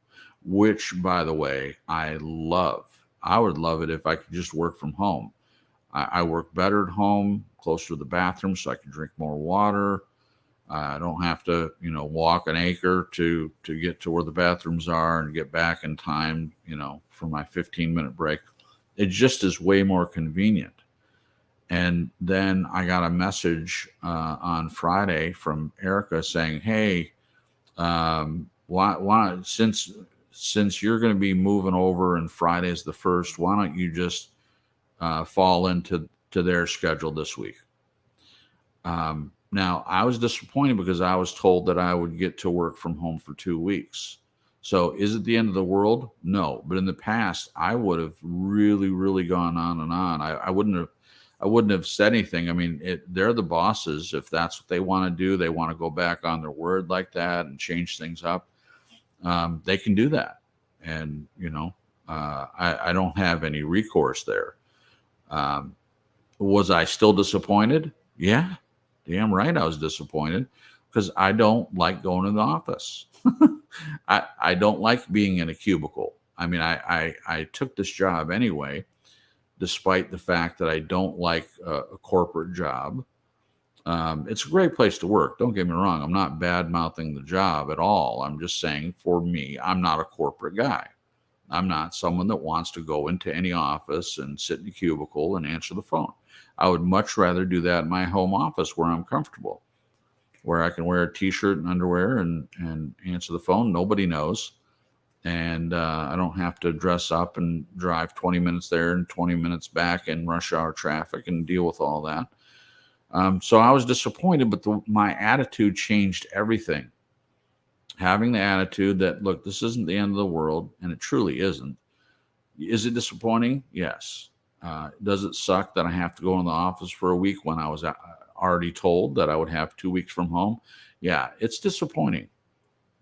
which, by the way, I love. I would love it if I could just work from home. I work better at home, closer to the bathroom, so I can drink more water. I don't have to, walk an acre to get to where the bathrooms are and get back in time, for my 15-minute break. It just is way more convenient. And then I got a message on Friday from Erica saying, "Hey, why since you're going to be moving over and Friday's the first, why don't you just fall into their schedule this week?" Now, I was disappointed because I was told that I would get to work from home for 2 weeks. So is it the end of the world? No. But in the past, I would have really, really gone on and on. I wouldn't have said anything. I mean, they're the bosses. If that's what they want to do, they want to go back on their word like that and change things up. They can do that. And, I don't have any recourse there. Um, was I still disappointed? Yeah, damn right I was disappointed because I don't like going to the office. I don't like being in a cubicle. I mean, I took this job anyway, despite the fact that I don't like a corporate job. It's a great place to work. Don't get me wrong. I'm not bad mouthing the job at all. I'm just saying for me, I'm not a corporate guy. I'm not someone that wants to go into any office and sit in a cubicle and answer the phone. I would much rather do that in my home office where I'm comfortable, where I can wear a t-shirt and underwear and answer the phone. Nobody knows. And I don't have to dress up and drive 20 minutes there and 20 minutes back in rush hour traffic and deal with all that. So I was disappointed, but my attitude changed everything. Having the attitude that, look, this isn't the end of the world, and it truly isn't. Is it disappointing? Yes. Does it suck that I have to go in the office for a week when I was already told that I would have 2 weeks from home? Yeah, it's disappointing,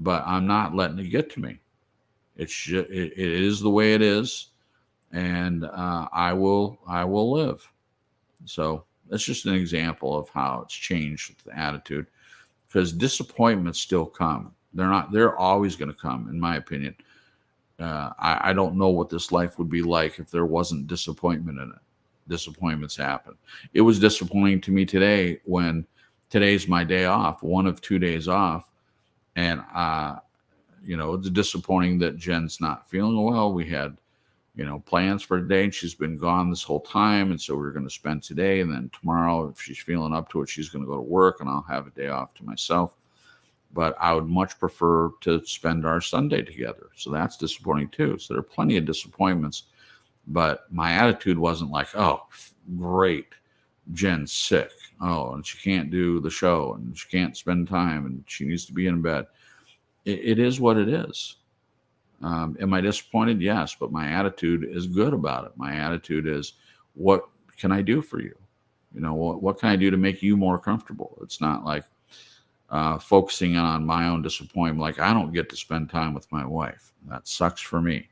but I'm not letting it get to me. It is the way it is, and I will live. So that's just an example of how it's changed the attitude, because disappointments still come. They're always going to come, in my opinion. I don't know what this life would be like if there wasn't disappointment in it. Disappointments happen. It was disappointing to me today when today's my day off, one of 2 days off. And, it's disappointing that Jen's not feeling well. We had, plans for today, and she's been gone this whole time. And so we're going to spend today. And then tomorrow, if she's feeling up to it, she's going to go to work and I'll have a day off to myself. But I would much prefer to spend our Sunday together. So that's disappointing too. So there are plenty of disappointments, but my attitude wasn't like, oh, great, Jen's sick. Oh, and she can't do the show and she can't spend time and she needs to be in bed. It is what it is. Am I disappointed? Yes, but my attitude is good about it. My attitude is, what can I do for you? What can I do to make you more comfortable? It's not like, focusing on my own disappointment. Like, I don't get to spend time with my wife. That sucks for me.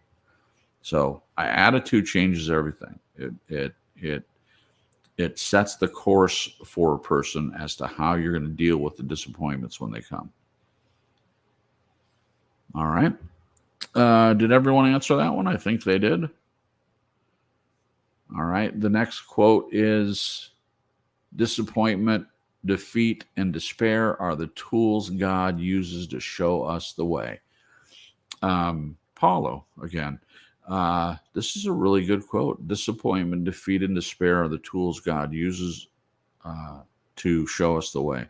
So attitude changes everything. It sets the course for a person as to how you're going to deal with the disappointments when they come. All right. Did everyone answer that one? I think they did. All right. The next quote is, disappointment, defeat, and despair are the tools God uses to show us the way. Paulo, again. This is a really good quote. Disappointment, defeat, and despair are the tools God uses to show us the way.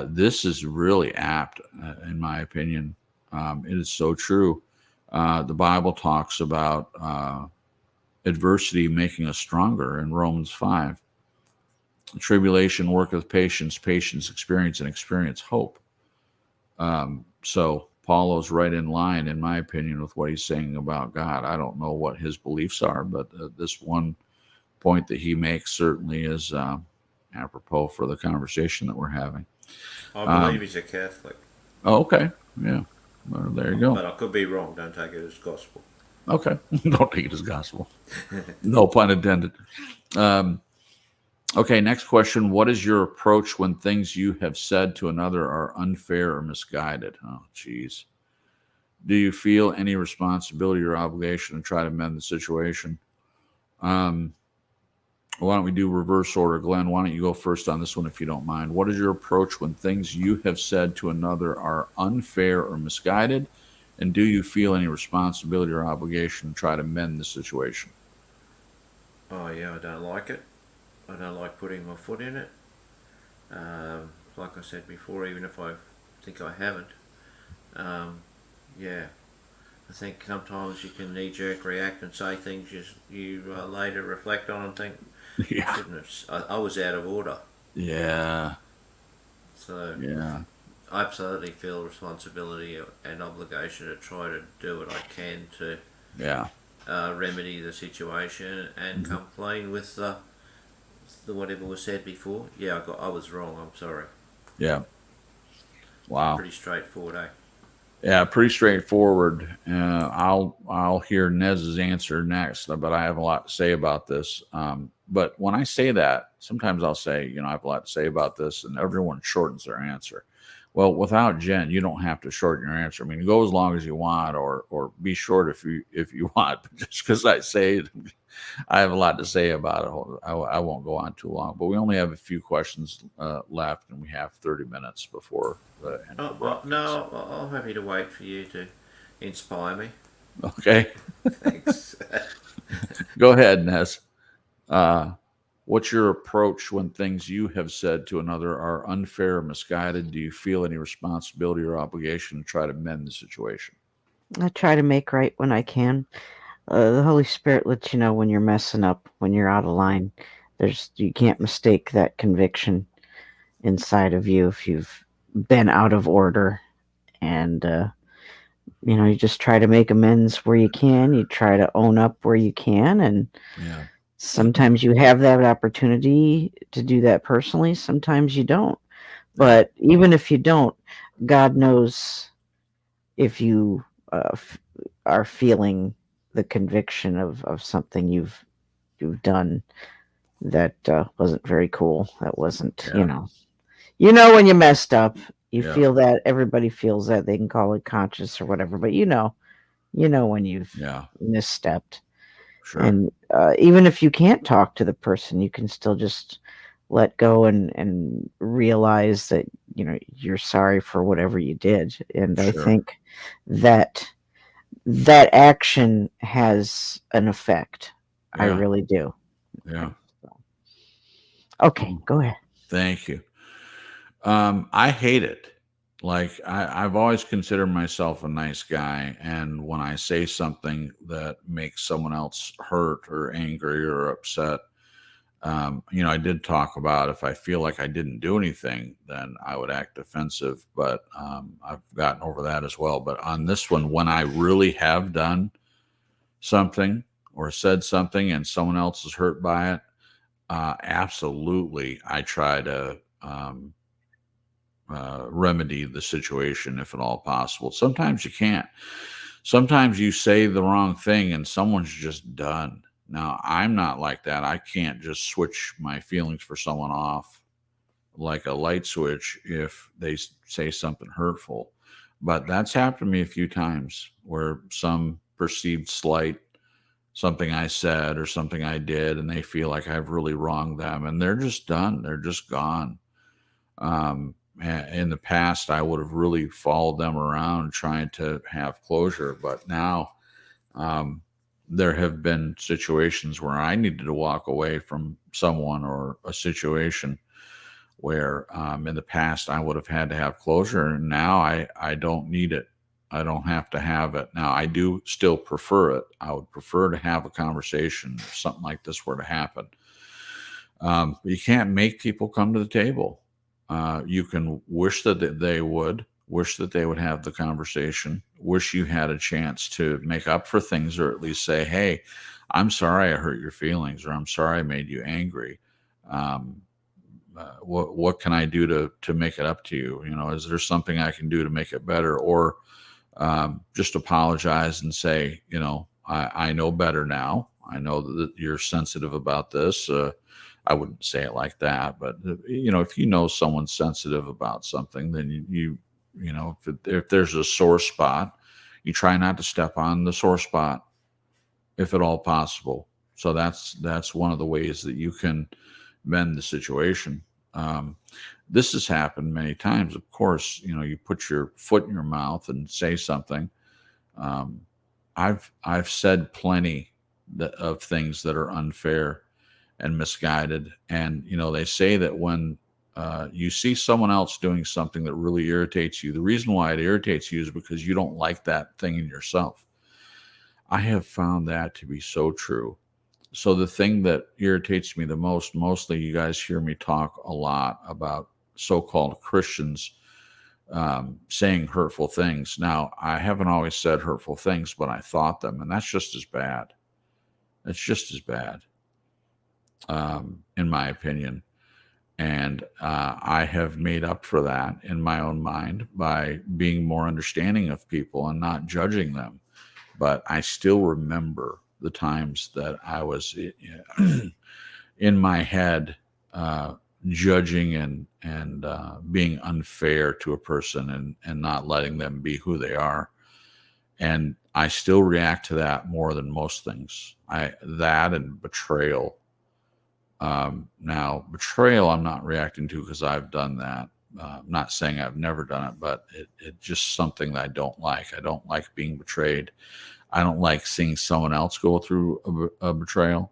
This is really apt, in my opinion. It is so true. The Bible talks about adversity making us stronger in Romans 5. Tribulation worketh patience, patience experience, and experience hope. So Paulo's right in line, in my opinion, with what he's saying about God. I don't know what his beliefs are, but this one point that he makes certainly is apropos for the conversation that we're having. I believe he's a Catholic. Oh, okay. Yeah. Well, there you go. But I could be wrong. Don't take it as gospel. Okay. Don't take it as gospel. No pun intended. Okay, next question. What is your approach when things you have said to another are unfair or misguided? Oh, geez. Do you feel any responsibility or obligation to try to mend the situation? Why don't we do reverse order? Glenn, why don't you go first on this one if you don't mind? What is your approach when things you have said to another are unfair or misguided? And do you feel any responsibility or obligation to try to mend the situation? Oh, yeah, I don't like it. I don't like putting my foot in it. Like I said before, even if I think I haven't. Yeah, I think sometimes you can knee-jerk react and say things you later reflect on and think, Yeah. I was out of order. Yeah. So Yeah. I absolutely feel responsibility and obligation to try to do what I can to remedy the situation and come clean with the whatever was said before. I was wrong. I'm sorry. Yeah. Wow. Pretty straightforward, eh? Yeah, pretty straightforward. I'll hear Nez's answer next, but I have a lot to say about this. But when I say that, sometimes I'll say, I have a lot to say about this, and everyone shortens their answer. Well, without Jen, you don't have to shorten your answer. I mean, go as long as you want, or be short if you want. But just because I say I have a lot to say about it, I won't go on too long. But we only have a few questions left, and we have 30 minutes before the end of the broadcast. No, I'm happy to wait for you to inspire me. Okay. Thanks. Go ahead, Ness. Uh, what's your approach when things you have said to another are unfair or misguided? Do you feel any responsibility or obligation to try to mend the situation? I try to make right when I can. The Holy Spirit lets you know when you're messing up, when you're out of line. You can't mistake that conviction inside of you if you've been out of order. And you just try to make amends where you can. You try to own up where you can, and Yeah. sometimes you have that opportunity to do that personally. Sometimes you don't. Yeah. But even if you don't, God knows if you are feeling the conviction of something you've done that wasn't very cool. That wasn't, Yeah. when you messed up. You Yeah. feel that. Everybody feels that. They can call it conscious or whatever, but when you've Yeah. misstepped. Sure. And even if you can't talk to the person, you can still just let go and realize that you're sorry for whatever you did. And I Sure. think that action has an effect. I Yeah. really do. Yeah. Okay, go ahead. Thank you. I hate it. Like I've always considered myself a nice guy, and when I say something that makes someone else hurt or angry or upset, I did talk about if I feel like I didn't do anything, then I would act defensive. But I've gotten over that as well. But on this one, when I really have done something or said something and someone else is hurt by it, absolutely, I try to. Remedy the situation if at all possible. Sometimes you can't. Sometimes you say the wrong thing and someone's just done. Now, I'm not like that. I can't just switch my feelings for someone off like a light switch if they say something hurtful. But that's happened to me a few times where some perceived slight, something I said or something I did, and they feel like I've really wronged them and they're just done. They're just gone. In the past, I would have really followed them around trying to have closure, but now um, there have been situations where I needed to walk away from someone or a situation where in the past I would have had to have closure, and now I don't need it. I don't have to have it. Now, I do still prefer it. I would prefer to have a conversation if something like this were to happen. You can't make people come to the table. You can wish that they would, wish that they would have the conversation, wish you had a chance to make up for things or at least say, hey, I'm sorry I hurt your feelings, or I'm sorry I made you angry. Um, what can I do to make it up to you? Is there something I can do to make it better? Or just apologize and say, I know better now. I know that you're sensitive about this. I wouldn't say it like that, but if you know someone's sensitive about something, then if there's a sore spot, you try not to step on the sore spot if at all possible. So that's one of the ways that you can mend the situation. This has happened many times. Of course, you put your foot in your mouth and say something. Um, I've said plenty of things that are unfair and misguided. And they say that when you see someone else doing something that really irritates you, the reason why it irritates you is because you don't like that thing in yourself. I have found that to be so true. So the thing that irritates me the most, mostly you guys hear me talk a lot about so-called Christians saying hurtful things. Now, I haven't always said hurtful things, but I thought them, and that's just as bad. It's just as bad, in my opinion. And I have made up for that in my own mind by being more understanding of people and not judging them. But I still remember the times that I was in my head judging and being unfair to a person and not letting them be who they are. And I still react to that more than most things. That and betrayal. Now, betrayal, I'm not reacting to because I've done that. I'm not saying I've never done it, but it's just something that I don't like. I don't like being betrayed. I don't like seeing someone else go through a betrayal.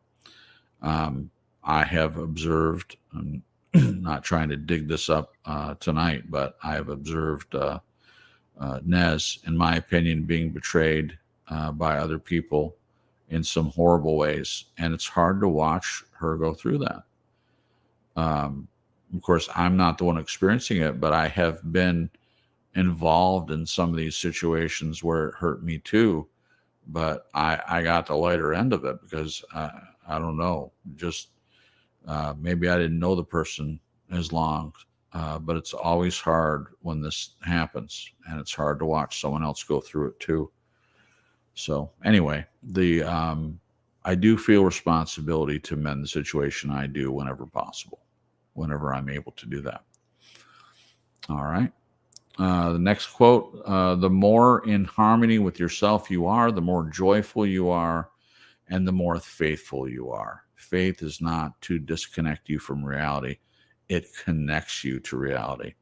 I have observed, I'm not trying to dig this up tonight, but I have observed Nez, in my opinion, being betrayed by other people in some horrible ways. And it's hard to watch her go through that. Of course, I'm not the one experiencing it, but I have been involved in some of these situations where it hurt me too. But I got the lighter end of it because I don't know, just maybe I didn't know the person as long. But it's always hard when this happens, and it's hard to watch someone else go through it too. So anyway, I do feel responsibility to mend the situation. I do whenever possible, whenever I'm able to do that. All right. The next quote, the more in harmony with yourself you are, the more joyful you are, and the more faithful you are. Faith is not to disconnect you from reality. It connects you to reality.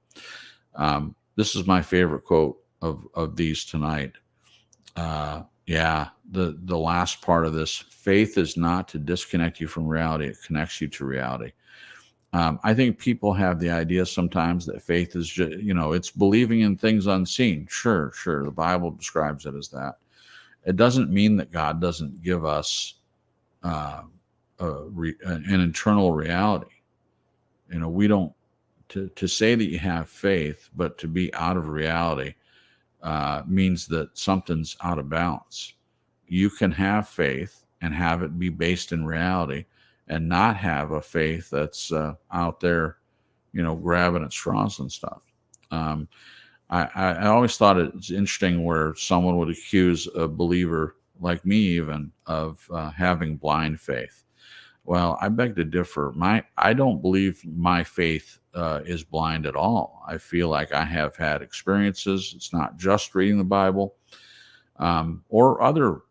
This is my favorite quote of these tonight. The last part of this, faith is not to disconnect you from reality. It connects you to reality. I think people have the idea sometimes that faith is just, it's believing in things unseen. Sure. The Bible describes it as that. It doesn't mean that God doesn't give us an internal reality. We don't, to say that you have faith, but to be out of reality means that something's out of balance. You can have faith and have it be based in reality and not have a faith that's out there, grabbing at straws and stuff. I always thought it's interesting where someone would accuse a believer like me even of having blind faith. Well, I beg to differ. I don't believe my faith is blind at all. I feel like I have had experiences. It's not just reading the Bible, or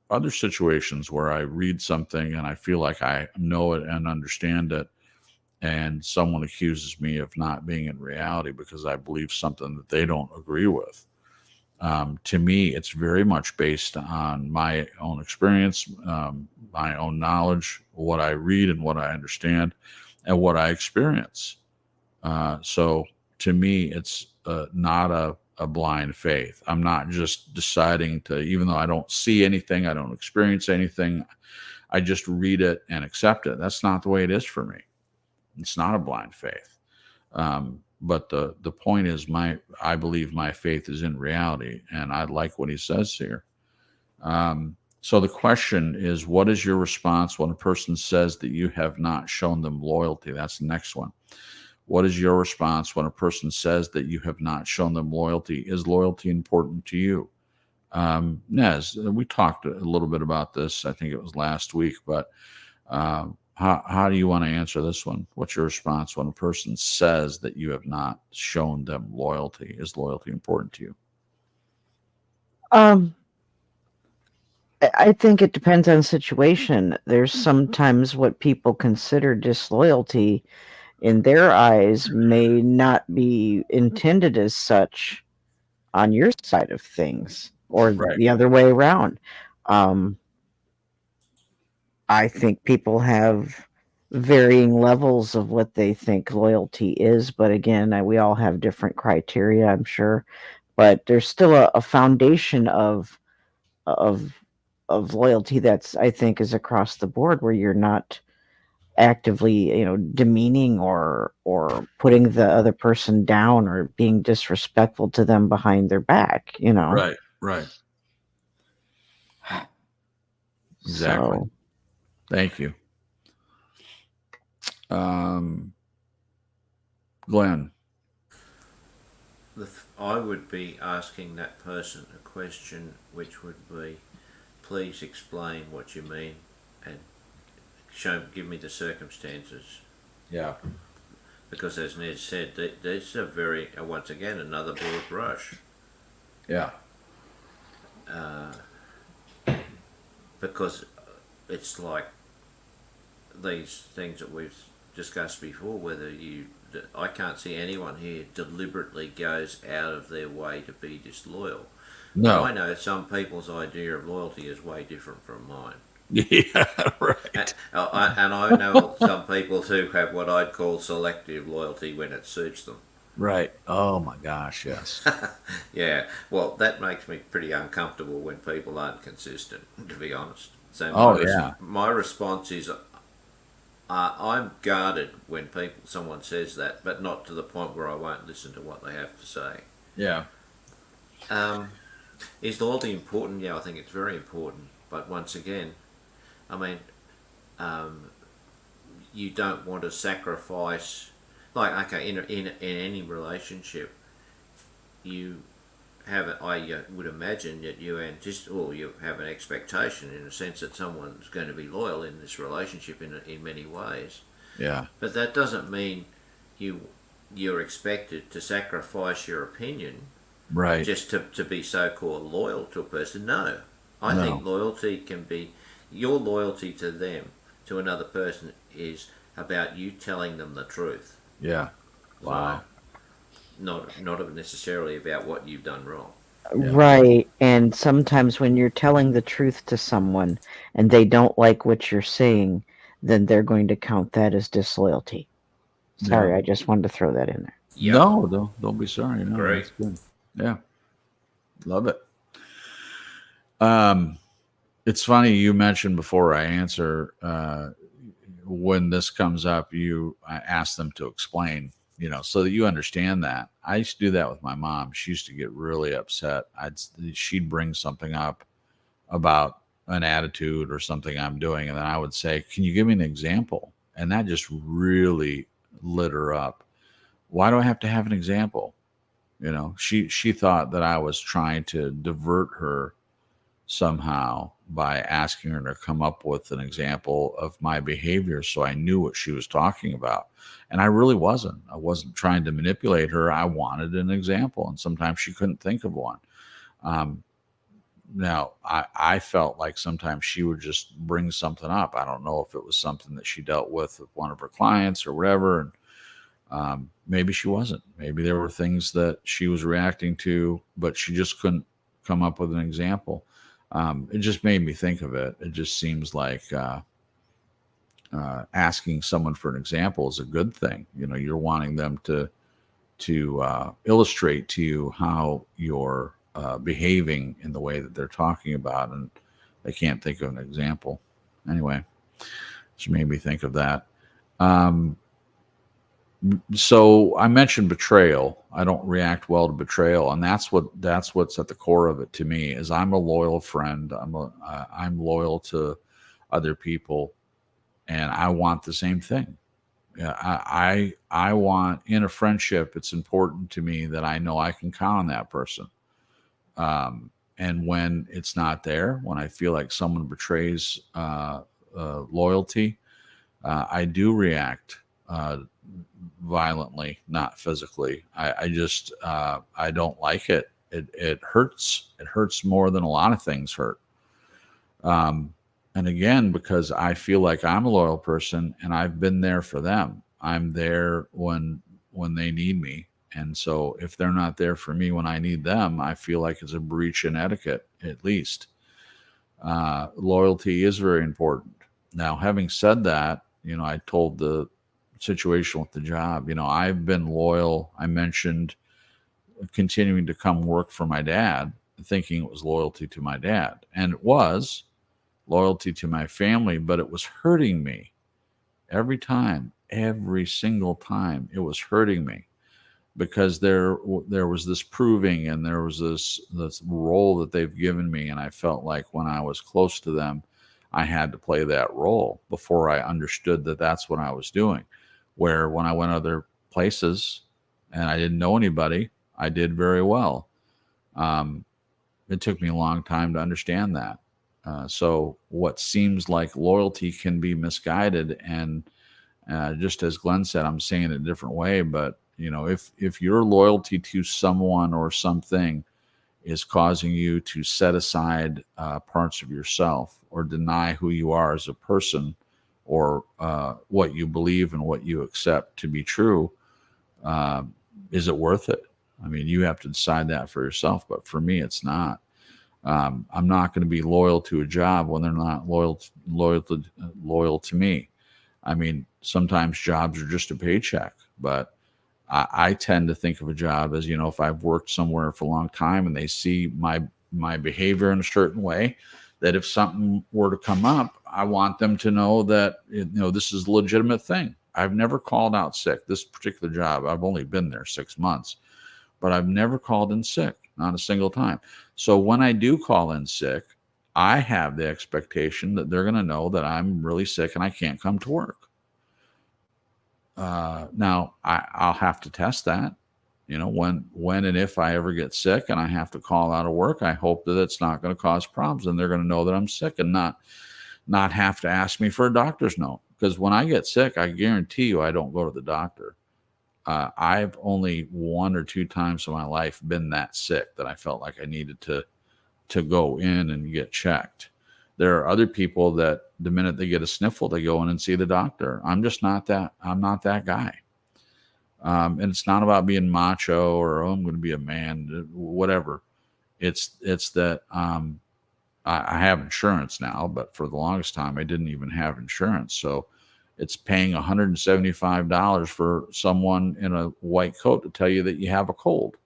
other situations where I read something and I feel like I know it and understand it, and someone accuses me of not being in reality because I believe something that they don't agree with. To me, it's very much based on my own experience, my own knowledge, what I read and what I understand, and what I experience. So to me, it's not a blind faith. I'm not just deciding to, even though I don't see anything, I don't experience anything, I just read it and accept it. That's not the way it is for me. It's not a blind faith. But the point is, I believe my faith is in reality, and I like what he says here. So the question is, what is your response when a person says that you have not shown them loyalty? That's the next one. What is your response when a person says that you have not shown them loyalty? Is loyalty important to you? Nez, we talked a little bit about this. I think it was last week, but how do you want to answer this one? What's your response when a person says that you have not shown them loyalty? Is loyalty important to you? I think it depends on the situation. There's sometimes what people consider disloyalty in their eyes may not be intended as such on your side of things, or Right. the other way around. I think people have varying levels of what they think loyalty is, but again, we all have different criteria, I'm sure. But there's still a foundation of of loyalty that's, I think, is across the board, where you're not actively, demeaning or putting the other person down or being disrespectful to them behind their back. Right. Exactly. So, Thank you. Glenn. I would be asking that person a question which would be, please explain what you mean and give me the circumstances. Yeah. Because as Ned said, there's a very, once again, another broad brush. Yeah. Because it's like these things that we've discussed before, I can't see anyone here deliberately goes out of their way to be disloyal. No. But I know some people's idea of loyalty is way different from mine. Yeah, right. And I know some people who have what I'd call selective loyalty when it suits them. Right. Oh my gosh, yes. Yeah, well, that makes me pretty uncomfortable when people aren't consistent, to be honest. So my response is, I'm guarded when someone says that, but not to the point where I won't listen to what they have to say. Yeah. Is loyalty important? Yeah, I think it's very important. But once again, I mean, you don't want to sacrifice. Like, okay, in any relationship, you have I would imagine that you have an expectation in a sense that someone's going to be loyal in this relationship in many ways. Yeah. But that doesn't mean you're expected to sacrifice your opinion, right, just to be so-called loyal to a person. No. I think loyalty can be, your loyalty to them, to another person, is about you telling them the truth. Yeah. Wow. So, not necessarily about what you've done wrong. Yeah. Right. And sometimes when you're telling the truth to someone and they don't like what you're saying, then they're going to count that as disloyalty. Sorry, I just wanted to throw that in there. Yep. No, don't be sorry. No, great. Good. Yeah. Love it. It's funny you mentioned before I answer, when this comes up, I ask them to explain, so that you understand that. I used to do that with my mom. She used to get really upset. She'd bring something up about an attitude or something I'm doing, and then I would say, "Can you give me an example?" And that just really lit her up. Why do I have to have an example? She thought that I was trying to divert her somehow by asking her to come up with an example of my behavior so I knew what she was talking about. And I really wasn't. I wasn't trying to manipulate her. I wanted an example, and sometimes she couldn't think of one. Now, I felt like sometimes she would just bring something up. I don't know if it was something that she dealt with one of her clients or whatever. And maybe she wasn't. Maybe there were things that she was reacting to, but she just couldn't come up with an example. It just made me think of it. It just seems like asking someone for an example is a good thing. You're wanting them to illustrate to you how you're behaving in the way that they're talking about, and they can't think of an example. Anyway, just made me think of that. So I mentioned betrayal. I don't react well to betrayal, and that's what's at the core of it to me. Is I'm a loyal friend. I'm loyal to other people, and I want the same thing. Yeah, I want, in a friendship, it's important to me that I know I can count on that person. And when it's not there, when I feel like someone betrays loyalty, I do react violently, not physically. I just I don't like it. It hurts. It hurts more than a lot of things hurt. And again, because I feel like I'm a loyal person and I've been there for them. I'm there when they need me. And so if they're not there for me when I need them, I feel like it's a breach in etiquette, at least. Loyalty is very important. Now, having said that, I told the situation with the job, I've been loyal. I mentioned continuing to come work for my dad, thinking it was loyalty to my dad. And it was loyalty to my family, but it was hurting me every single time. It was hurting me because there was this proving, and there was this role that they've given me, and I felt like when I was close to them, I had to play that role before I understood that that's what I was doing. Where when I went other places and I didn't know anybody, I did very well. It took me a long time to understand that. So what seems like loyalty can be misguided, and just as Glenn said, I'm saying it a different way, but if your loyalty to someone or something is causing you to set aside parts of yourself or deny who you are as a person, or what you believe and what you accept to be true, uh, is it worth it? I mean, you have to decide that for yourself, but for me, it's not. I'm not going to be loyal to a job when they're not loyal to me. I mean, sometimes jobs are just a paycheck, but I tend to think of a job as, if I've worked somewhere for a long time and they see my behavior in a certain way, that if something were to come up, I want them to know that this is a legitimate thing. I've never called out sick. This particular job, I've only been there 6 months, but I've never called in sick, not a single time. So when I do call in sick, I have the expectation that they're going to know that I'm really sick and I can't come to work. Now I'll have to test that, when and if I ever get sick and I have to call out of work, I hope that it's not going to cause problems and they're going to know that I'm sick and not have to ask me for a doctor's note. Because when I get sick, I guarantee you I don't go to the doctor. I've only 1 or 2 times in my life been that sick that I felt like I needed to go in and get checked. There are other people that the minute they get a sniffle, they go in and see the doctor. I'm just not that. I'm not that guy. And it's not about being macho or I'm going to be a man, whatever. It's that I have insurance now, but for the longest time I didn't even have insurance. So it's paying $175 for someone in a white coat to tell you that you have a cold.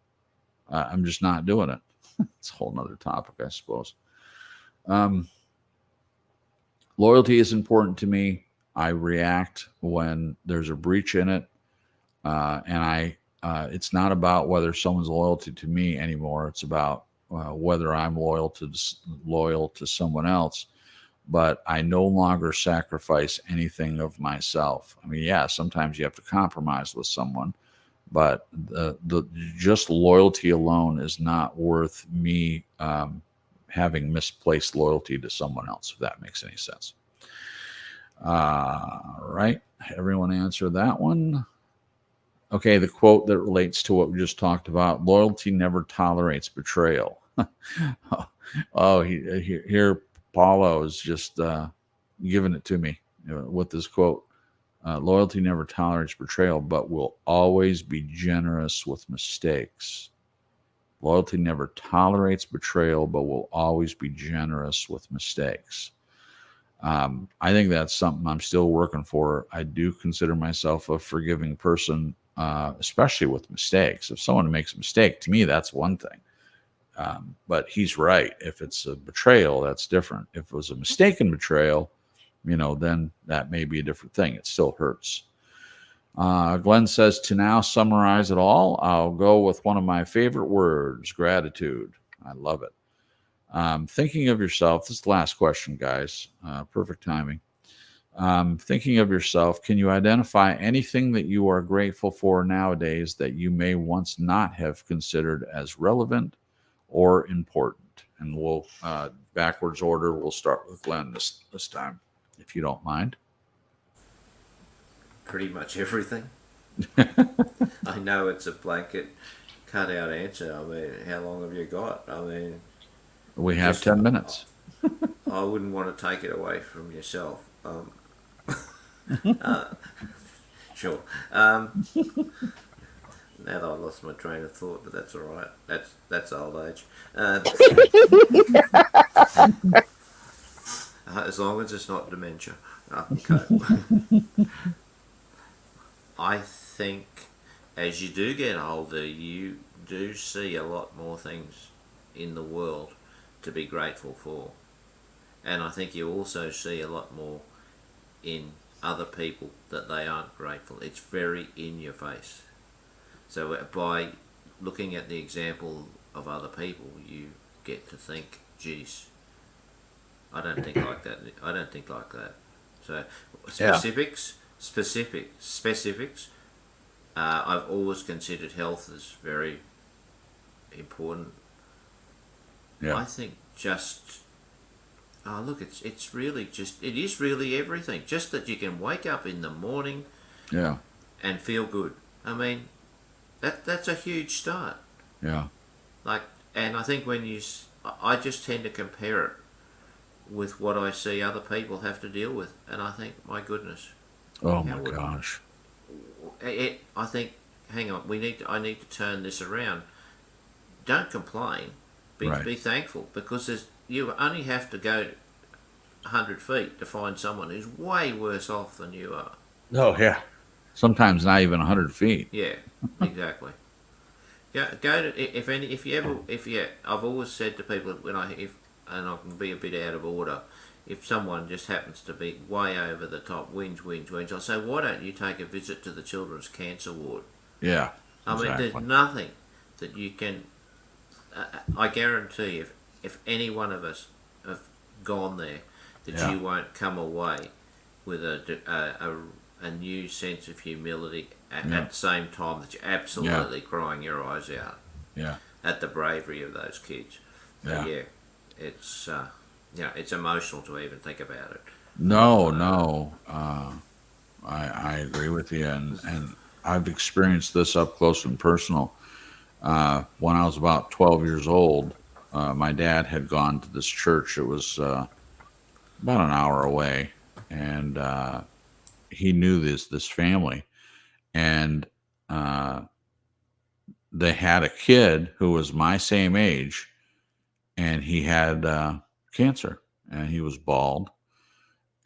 I'm just not doing it. It's a whole nother topic, I suppose. Loyalty is important to me. I react when there's a breach in it. And it's not about whether someone's loyalty to me anymore. It's about whether I'm loyal to someone else. But I no longer sacrifice anything of myself. I mean, yeah, sometimes you have to compromise with someone, but the just loyalty alone is not worth me having misplaced loyalty to someone else, if that makes any sense. Right. Everyone answer that one. Okay, the quote that relates to what we just talked about: loyalty never tolerates betrayal. Oh, here Paulo is just giving it to me with this quote. Loyalty never tolerates betrayal, but will always be generous with mistakes. Loyalty never tolerates betrayal, but will always be generous with mistakes. I think that's something I'm still working for. I do consider myself a forgiving person, especially with mistakes. If someone makes a mistake, to me, that's one thing. But he's right. If it's a betrayal, that's different. If it was a mistaken betrayal, then that may be a different thing. It still hurts. Glenn says, to now summarize it all, I'll go with one of my favorite words: gratitude. I love it. Thinking of yourself, this is the last question, guys. Perfect timing. Thinking of yourself, can you identify anything that you are grateful for nowadays that you may once not have considered as relevant or important? And we'll backwards order. We'll start with Glenn this time, if you don't mind. Pretty much everything. I know it's a blanket cut-out answer. I mean, how long have you got? I mean, we have 10 minutes. I wouldn't want to take it away from yourself. Sure. Now that I lost my train of thought, but that's all right. That's old age. As long as it's not dementia. Okay. I think as you do get older, you do see a lot more things in the world to be grateful for. And I think you also see a lot more in other people that they aren't grateful. It's very in your face. So by looking at the example of other people, you get to think, geez, I don't think like that. I don't think like that. So specifics. I've always considered health as very important. Yeah. I think just look, it's really just it is really everything. Just that you can wake up in the morning Yeah. and feel good. I mean, that's a huge start. Yeah. Like, and I think I just tend to compare it with what I see other people have to deal with, and I think, my goodness, Oh how my would gosh. I think, hang on, I need to turn this around. Don't complain. Right. Be thankful, because you only have to go 100 feet to find someone who's way worse off than you are. Oh yeah. Sometimes not even 100 feet. Yeah, exactly. Go to if you ever if you I've always said to people when I if and I can be a bit out of order. If someone just happens to be way over the top, whinge, I say, why don't you take a visit to the Children's Cancer Ward? Yeah. I mean, there's Exactly. nothing that you can. I guarantee if any one of us have gone there, that Yeah. you won't come away with a new sense of humility Yeah. at the same time that you're absolutely crying your eyes out Yeah. at the bravery of those kids. So Yeah. yeah, it's it's emotional to even think about it. No, Uh, no. I agree with you, and I've experienced this up close and personal. When I was about 12 years old, my dad had gone to this church. It was about an hour away, and he knew this family, and uh, they had a kid who was my same age, and he had cancer, and he was bald.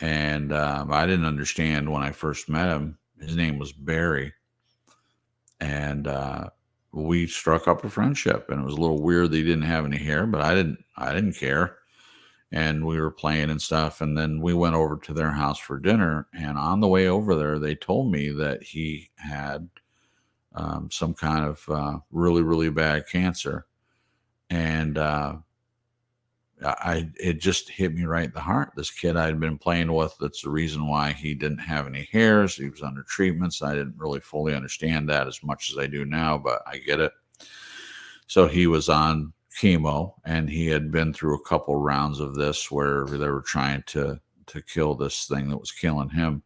And I didn't understand when I first met him. His name was Barry, and we struck up a friendship. And it was a little weird that he didn't have any hair, but I didn't care. And we were playing and stuff. And then we went over to their house for dinner. And on the way over there, they told me that he had some kind of really, really bad cancer. And it just hit me right in the heart. This kid I had been playing with, that's the reason why he didn't have any hairs. He was under treatments. I didn't really fully understand that as much as I do now, but I get it. So he was on chemo, and he had been through a couple rounds of this where they were trying to kill this thing that was killing him.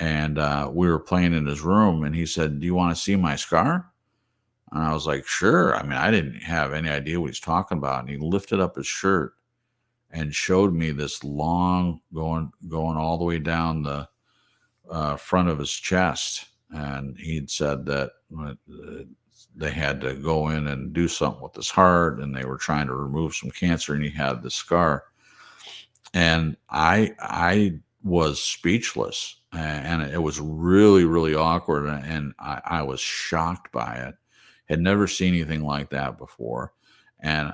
And we were playing in his room, and he said, "Do you want to see my scar?" And I was like, "Sure." I mean, I didn't have any idea what he's talking about. And he lifted up his shirt and showed me this long going all the way down the front of his chest. And he'd said that they had to go in and do something with his heart, and they were trying to remove some cancer, and he had the scar. And I was speechless, and it was really, really awkward, and I was shocked by it. Had never seen anything like that before. And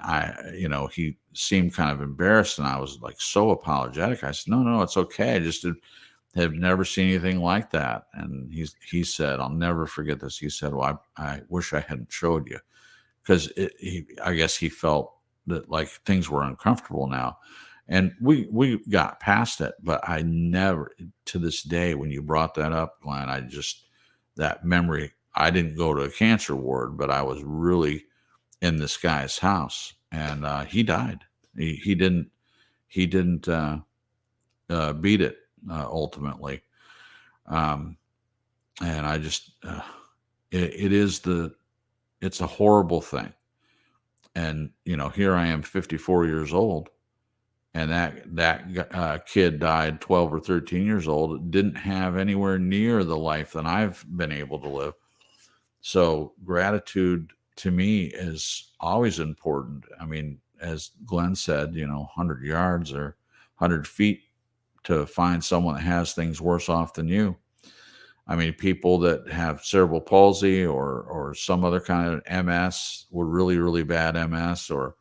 he seemed kind of embarrassed, and I was like so apologetic. I said, no, it's okay. I just have never seen anything like that. And he said, I'll never forget this. He said, well, I wish I hadn't showed you, because I guess he felt that like things were uncomfortable now. And we got past it, but I never, to this day, when you brought that up, Glenn, that memory, I didn't go to a cancer ward, but I was really in this guy's house, and he died. He didn't beat it ultimately. And I just, it's a horrible thing. And, here I am 54 years old, and that kid died 12 or 13 years old, didn't have anywhere near the life that I've been able to live. So gratitude to me is always important. I mean, as Glenn said, 100 yards or 100 feet to find someone that has things worse off than you. I mean, people that have cerebral palsy or some other kind of MS, or really, really bad MS, or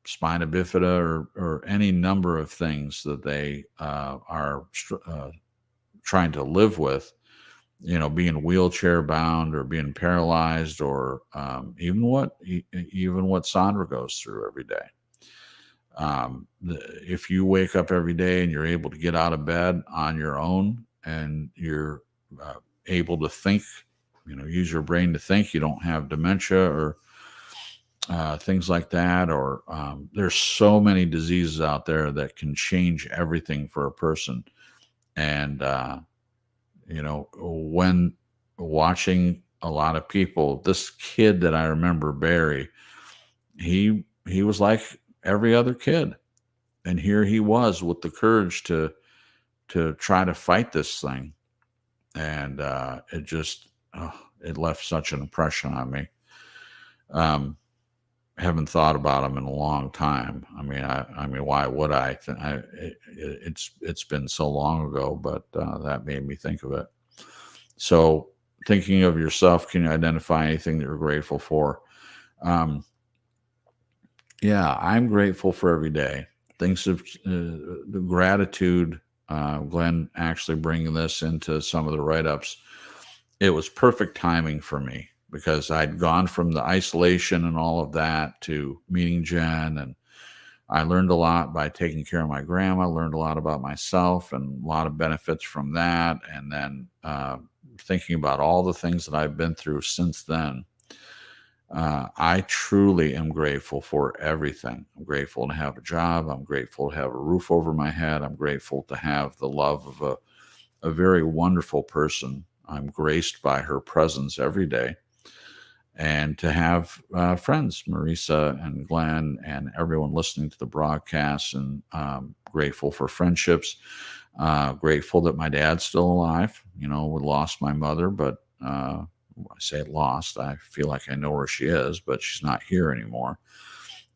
spina bifida, or any number of things that they are trying to live with, being wheelchair bound or being paralyzed, or even what Sandra goes through every day. If you wake up every day and you're able to get out of bed on your own, and you're able to think, use your brain to think. You don't have dementia or things like that. Or there's so many diseases out there that can change everything for a person. And, when watching a lot of people, this kid that I remember, Barry, he was like every other kid. And here he was with the courage to try to fight this thing. And it just, it left such an impression on me. Haven't thought about him in a long time. I mean, why would I? It's been so long ago, but that made me think of it. So, thinking of yourself, can you identify anything that you're grateful for? Yeah, I'm grateful for every day. Things of the gratitude. Glenn actually bringing this into some of the write-ups. It was perfect timing for me, because I'd gone from the isolation and all of that to meeting Jen, and I learned a lot by taking care of my grandma, learned a lot about myself and a lot of benefits from that. And then thinking about all the things that I've been through since then, I truly am grateful for everything. I'm grateful to have a job. I'm grateful to have a roof over my head. I'm grateful to have the love of a very wonderful person. I'm graced by her presence every day. And to have friends, Marisa and Glenn and everyone listening to the broadcast, and grateful for friendships, grateful that my dad's still alive. We lost my mother, but I say lost. I feel like I know where she is, but she's not here anymore.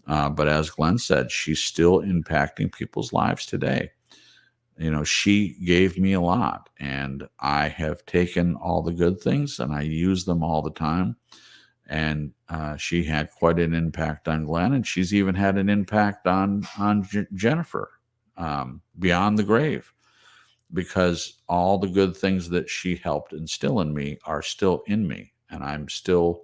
But as Glenn said, she's still impacting people's lives today. She gave me a lot, and I have taken all the good things and I use them all the time. And she had quite an impact on Glenn, and she's even had an impact on Jennifer beyond the grave, because all the good things that she helped instill in me are still in me, and I'm still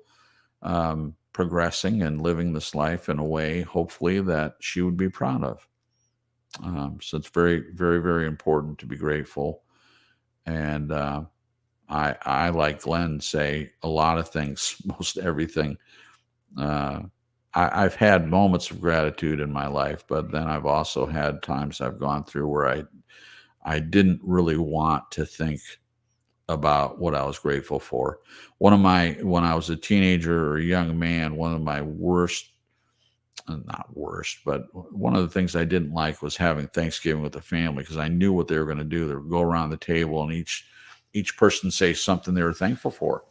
progressing and living this life in a way, hopefully, that she would be proud of. So it's very, very, very important to be grateful. And I, like Glenn, say a lot of things, most everything. I've had moments of gratitude in my life, but then I've also had times I've gone through where I didn't really want to think about what I was grateful for. When I was a teenager or a young man, one of my not worst, but one of the things I didn't like was having Thanksgiving with the family, because I knew what they were going to do. They would go around the table and each person say something they were thankful for.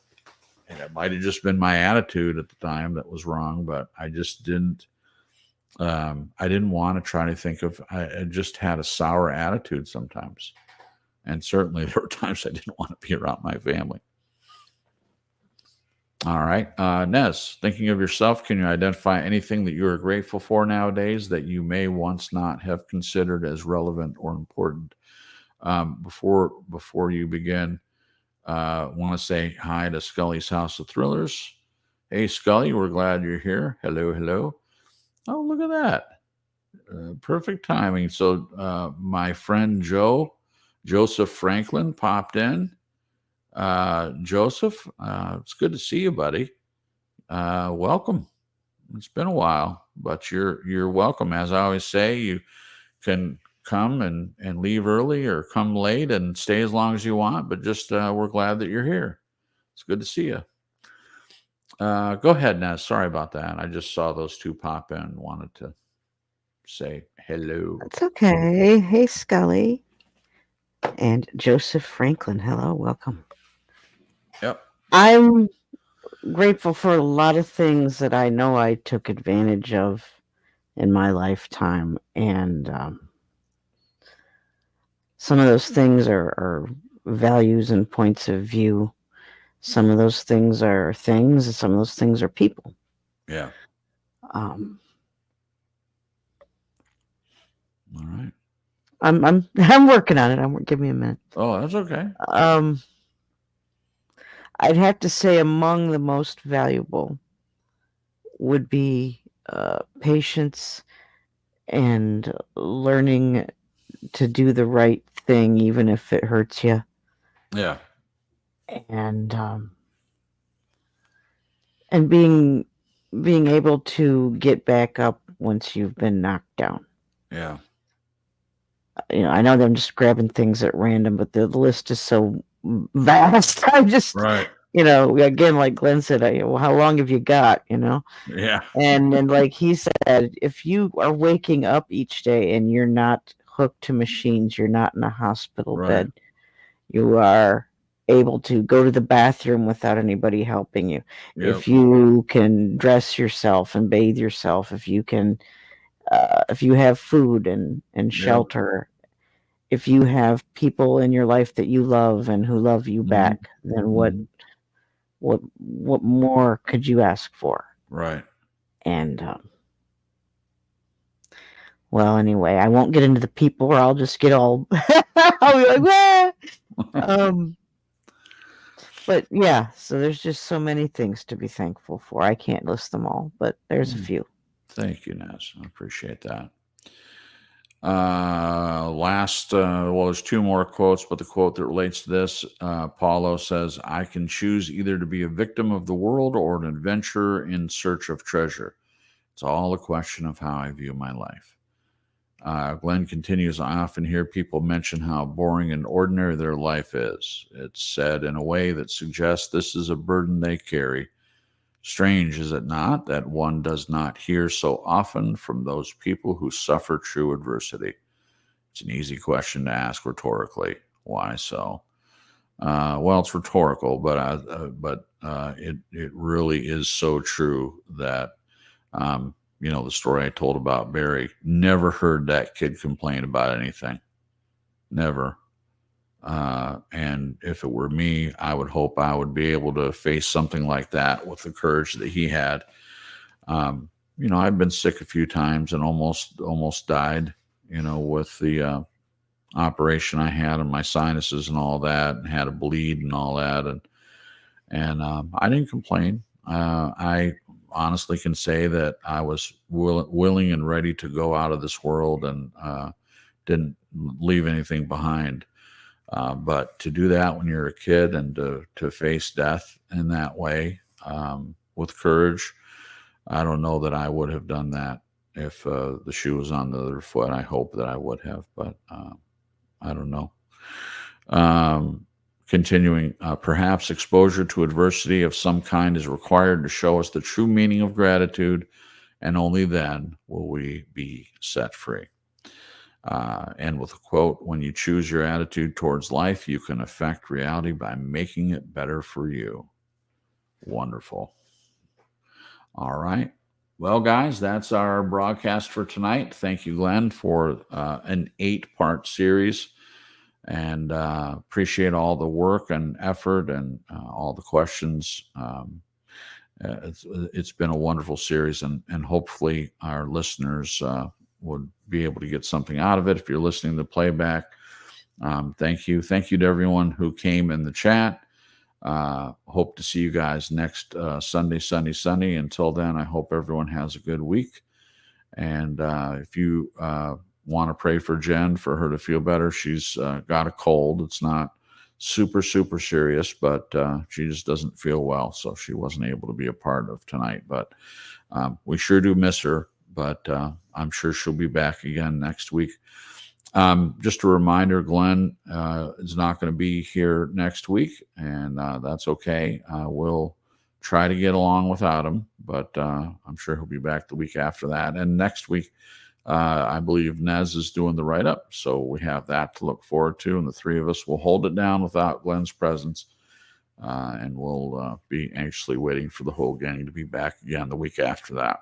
And it might have just been my attitude at the time that was wrong, but I just didn't. I didn't want to try to think of. I just had a sour attitude sometimes, and certainly there were times I didn't want to be around my family. All right, Nez, thinking of yourself, can you identify anything that you are grateful for nowadays that you may once not have considered as relevant or important? Before you begin, want to say hi to Scully's House of Thrillers. Hey, Scully, we're glad you're here. Hello, hello. Oh, look at that. Perfect timing. So my friend Joseph Franklin popped in. Joseph, it's good to see you, buddy. Welcome. It's been a while, but you're welcome. As I always say, you can come and leave early or come late and stay as long as you want, but just we're glad that you're here. It's good to see you. Go ahead, Naz. Sorry about that. I just saw those two pop in and wanted to say hello. It's okay. Hey, Scully. And Joseph Franklin. Hello, welcome. Yep. I'm grateful for a lot of things that I know I took advantage of in my lifetime. And some of those things are values and points of view. Some of those things are things, and some of those things are people. Yeah. All right. I'm working on it. Give me a minute. Oh, that's okay. I'd have to say among the most valuable would be patience and learning to do the right thing, even if it hurts you. Yeah. and and being able to get back up once you've been knocked down. Yeah. I know that I'm just grabbing things at random, but the list is so vast. I'm just, Right. again, like Glenn said, well, how long have you got? Yeah. And like he said, if you are waking up each day and you're not hooked to machines, you're not in a hospital Right. bed, you are able to go to the bathroom without anybody helping you. Yep. If you can dress yourself and bathe yourself, if you can, if you have food and shelter, if you have people in your life that you love and who love you back, then what more could you ask for? Right. And well, anyway, I won't get into the people, or I'll just get all. I'll be like, but yeah, so there's just so many things to be thankful for. I can't list them all, but there's a few. Thank you, Nez. I appreciate that. There's two more quotes, but the quote that relates to this, Paulo says, I can choose either to be a victim of the world or an adventurer in search of treasure. It's all a question of how I view my life. Glenn continues, I often hear people mention how boring and ordinary their life is. It's said in a way that suggests this is a burden they carry. Strange, is it not, that one does not hear so often from those people who suffer true adversity? It's an easy question to ask rhetorically. Why so? Well, it's rhetorical, but it really is so true that the story I told about Barry. Never heard that kid complain about anything. Never. And if it were me, I would hope I would be able to face something like that with the courage that he had. I've been sick a few times and almost died, with the operation I had on my sinuses and all that, and had a bleed and all that. And I didn't complain. I honestly can say that I was willing and ready to go out of this world and didn't leave anything behind. But to do that when you're a kid and to face death in that way with courage, I don't know that I would have done that if the shoe was on the other foot. I hope that I would have, but I don't know. Continuing, perhaps exposure to adversity of some kind is required to show us the true meaning of gratitude, and only then will we be set free. And with a quote, when you choose your attitude towards life, you can affect reality by making it better for you. Wonderful. All right. Well, guys, that's our broadcast for tonight. Thank you, Glenn, for an 8-part series. And appreciate all the work and effort and all the questions. It's been a wonderful series, and hopefully our listeners would be able to get something out of it. If you're listening to playback, thank you. Thank you to everyone who came in the chat. Hope to see you guys next Sunday. Until then, I hope everyone has a good week. And if you want to pray for Jen, for her to feel better. She's got a cold. It's not super serious, but she just doesn't feel well, so she wasn't able to be a part of tonight. But we sure do miss her, but I'm sure she'll be back again next week. Just a reminder, Glenn is not going to be here next week, and that's okay. We'll try to get along without him, but I'm sure he'll be back the week after that. And next week, I believe Nez is doing the write-up, so we have that to look forward to, and the three of us will hold it down without Glenn's presence, and we'll be anxiously waiting for the whole gang to be back again the week after that.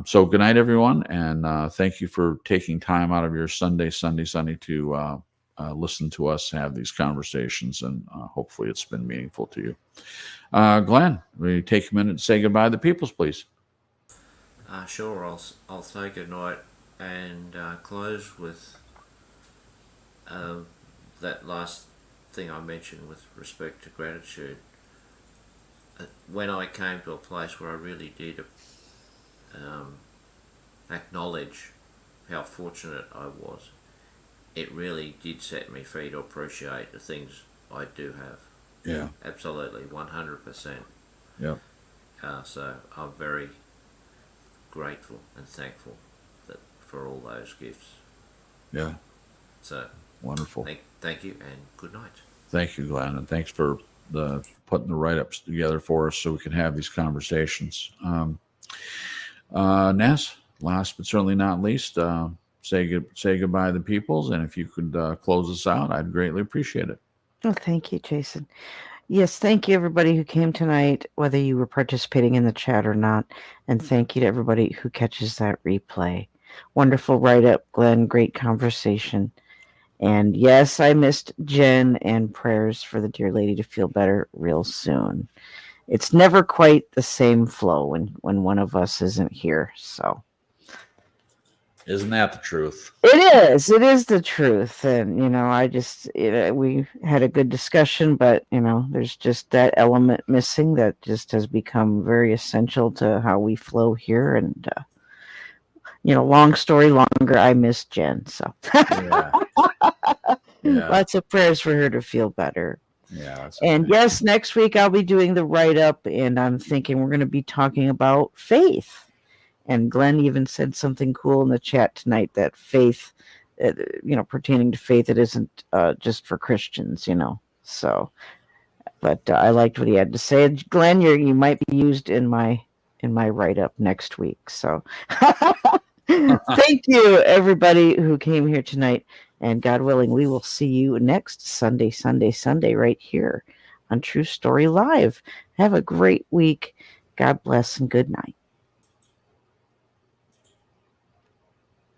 So good night, everyone, and thank you for taking time out of your Sunday to listen to us have these conversations, and hopefully it's been meaningful to you. Glenn, will you take a minute to say goodbye to the peoples, please? Sure, I'll say good night and close with that last thing I mentioned with respect to gratitude. When I came to a place where I really did acknowledge how fortunate I was, it really did set me free to appreciate the things I do have. Yeah. Absolutely, 100%. Yeah. So I'm very grateful and thankful for all those gifts. Yeah. So Wonderful. thank you and good night. Thank you, Glenn, and thanks for putting the write-ups together for us so we can have these conversations. Ness, last but certainly not least, say goodbye to the peoples, and if you could close us out, I'd greatly appreciate it. Oh, thank you, Jason. Yes, thank you, everybody who came tonight, whether you were participating in the chat or not. And thank you to everybody who catches that replay. Wonderful write-up, Glenn. Great conversation. And yes, I missed Jen, and prayers for the dear lady to feel better real soon. It's never quite the same flow when one of us isn't here. So Isn't that the truth? it is the truth. And I just we had a good discussion, but there's just that element missing that just has become very essential to how we flow here. And long story longer, I miss Jen. So Yeah. Yeah. Lots of prayers for her to feel better. Yeah. That's And okay. yes, next week I'll be doing the write-up, and I'm thinking we're going to be talking about faith. And Glenn even said something cool in the chat tonight, that faith, pertaining to faith, it isn't just for Christians, So, but I liked what he had to say. Glenn, you might be used in my write-up next week. So, thank you, everybody who came here tonight. And God willing, we will see you next Sunday, right here on True Story Live. Have a great week. God bless and good night.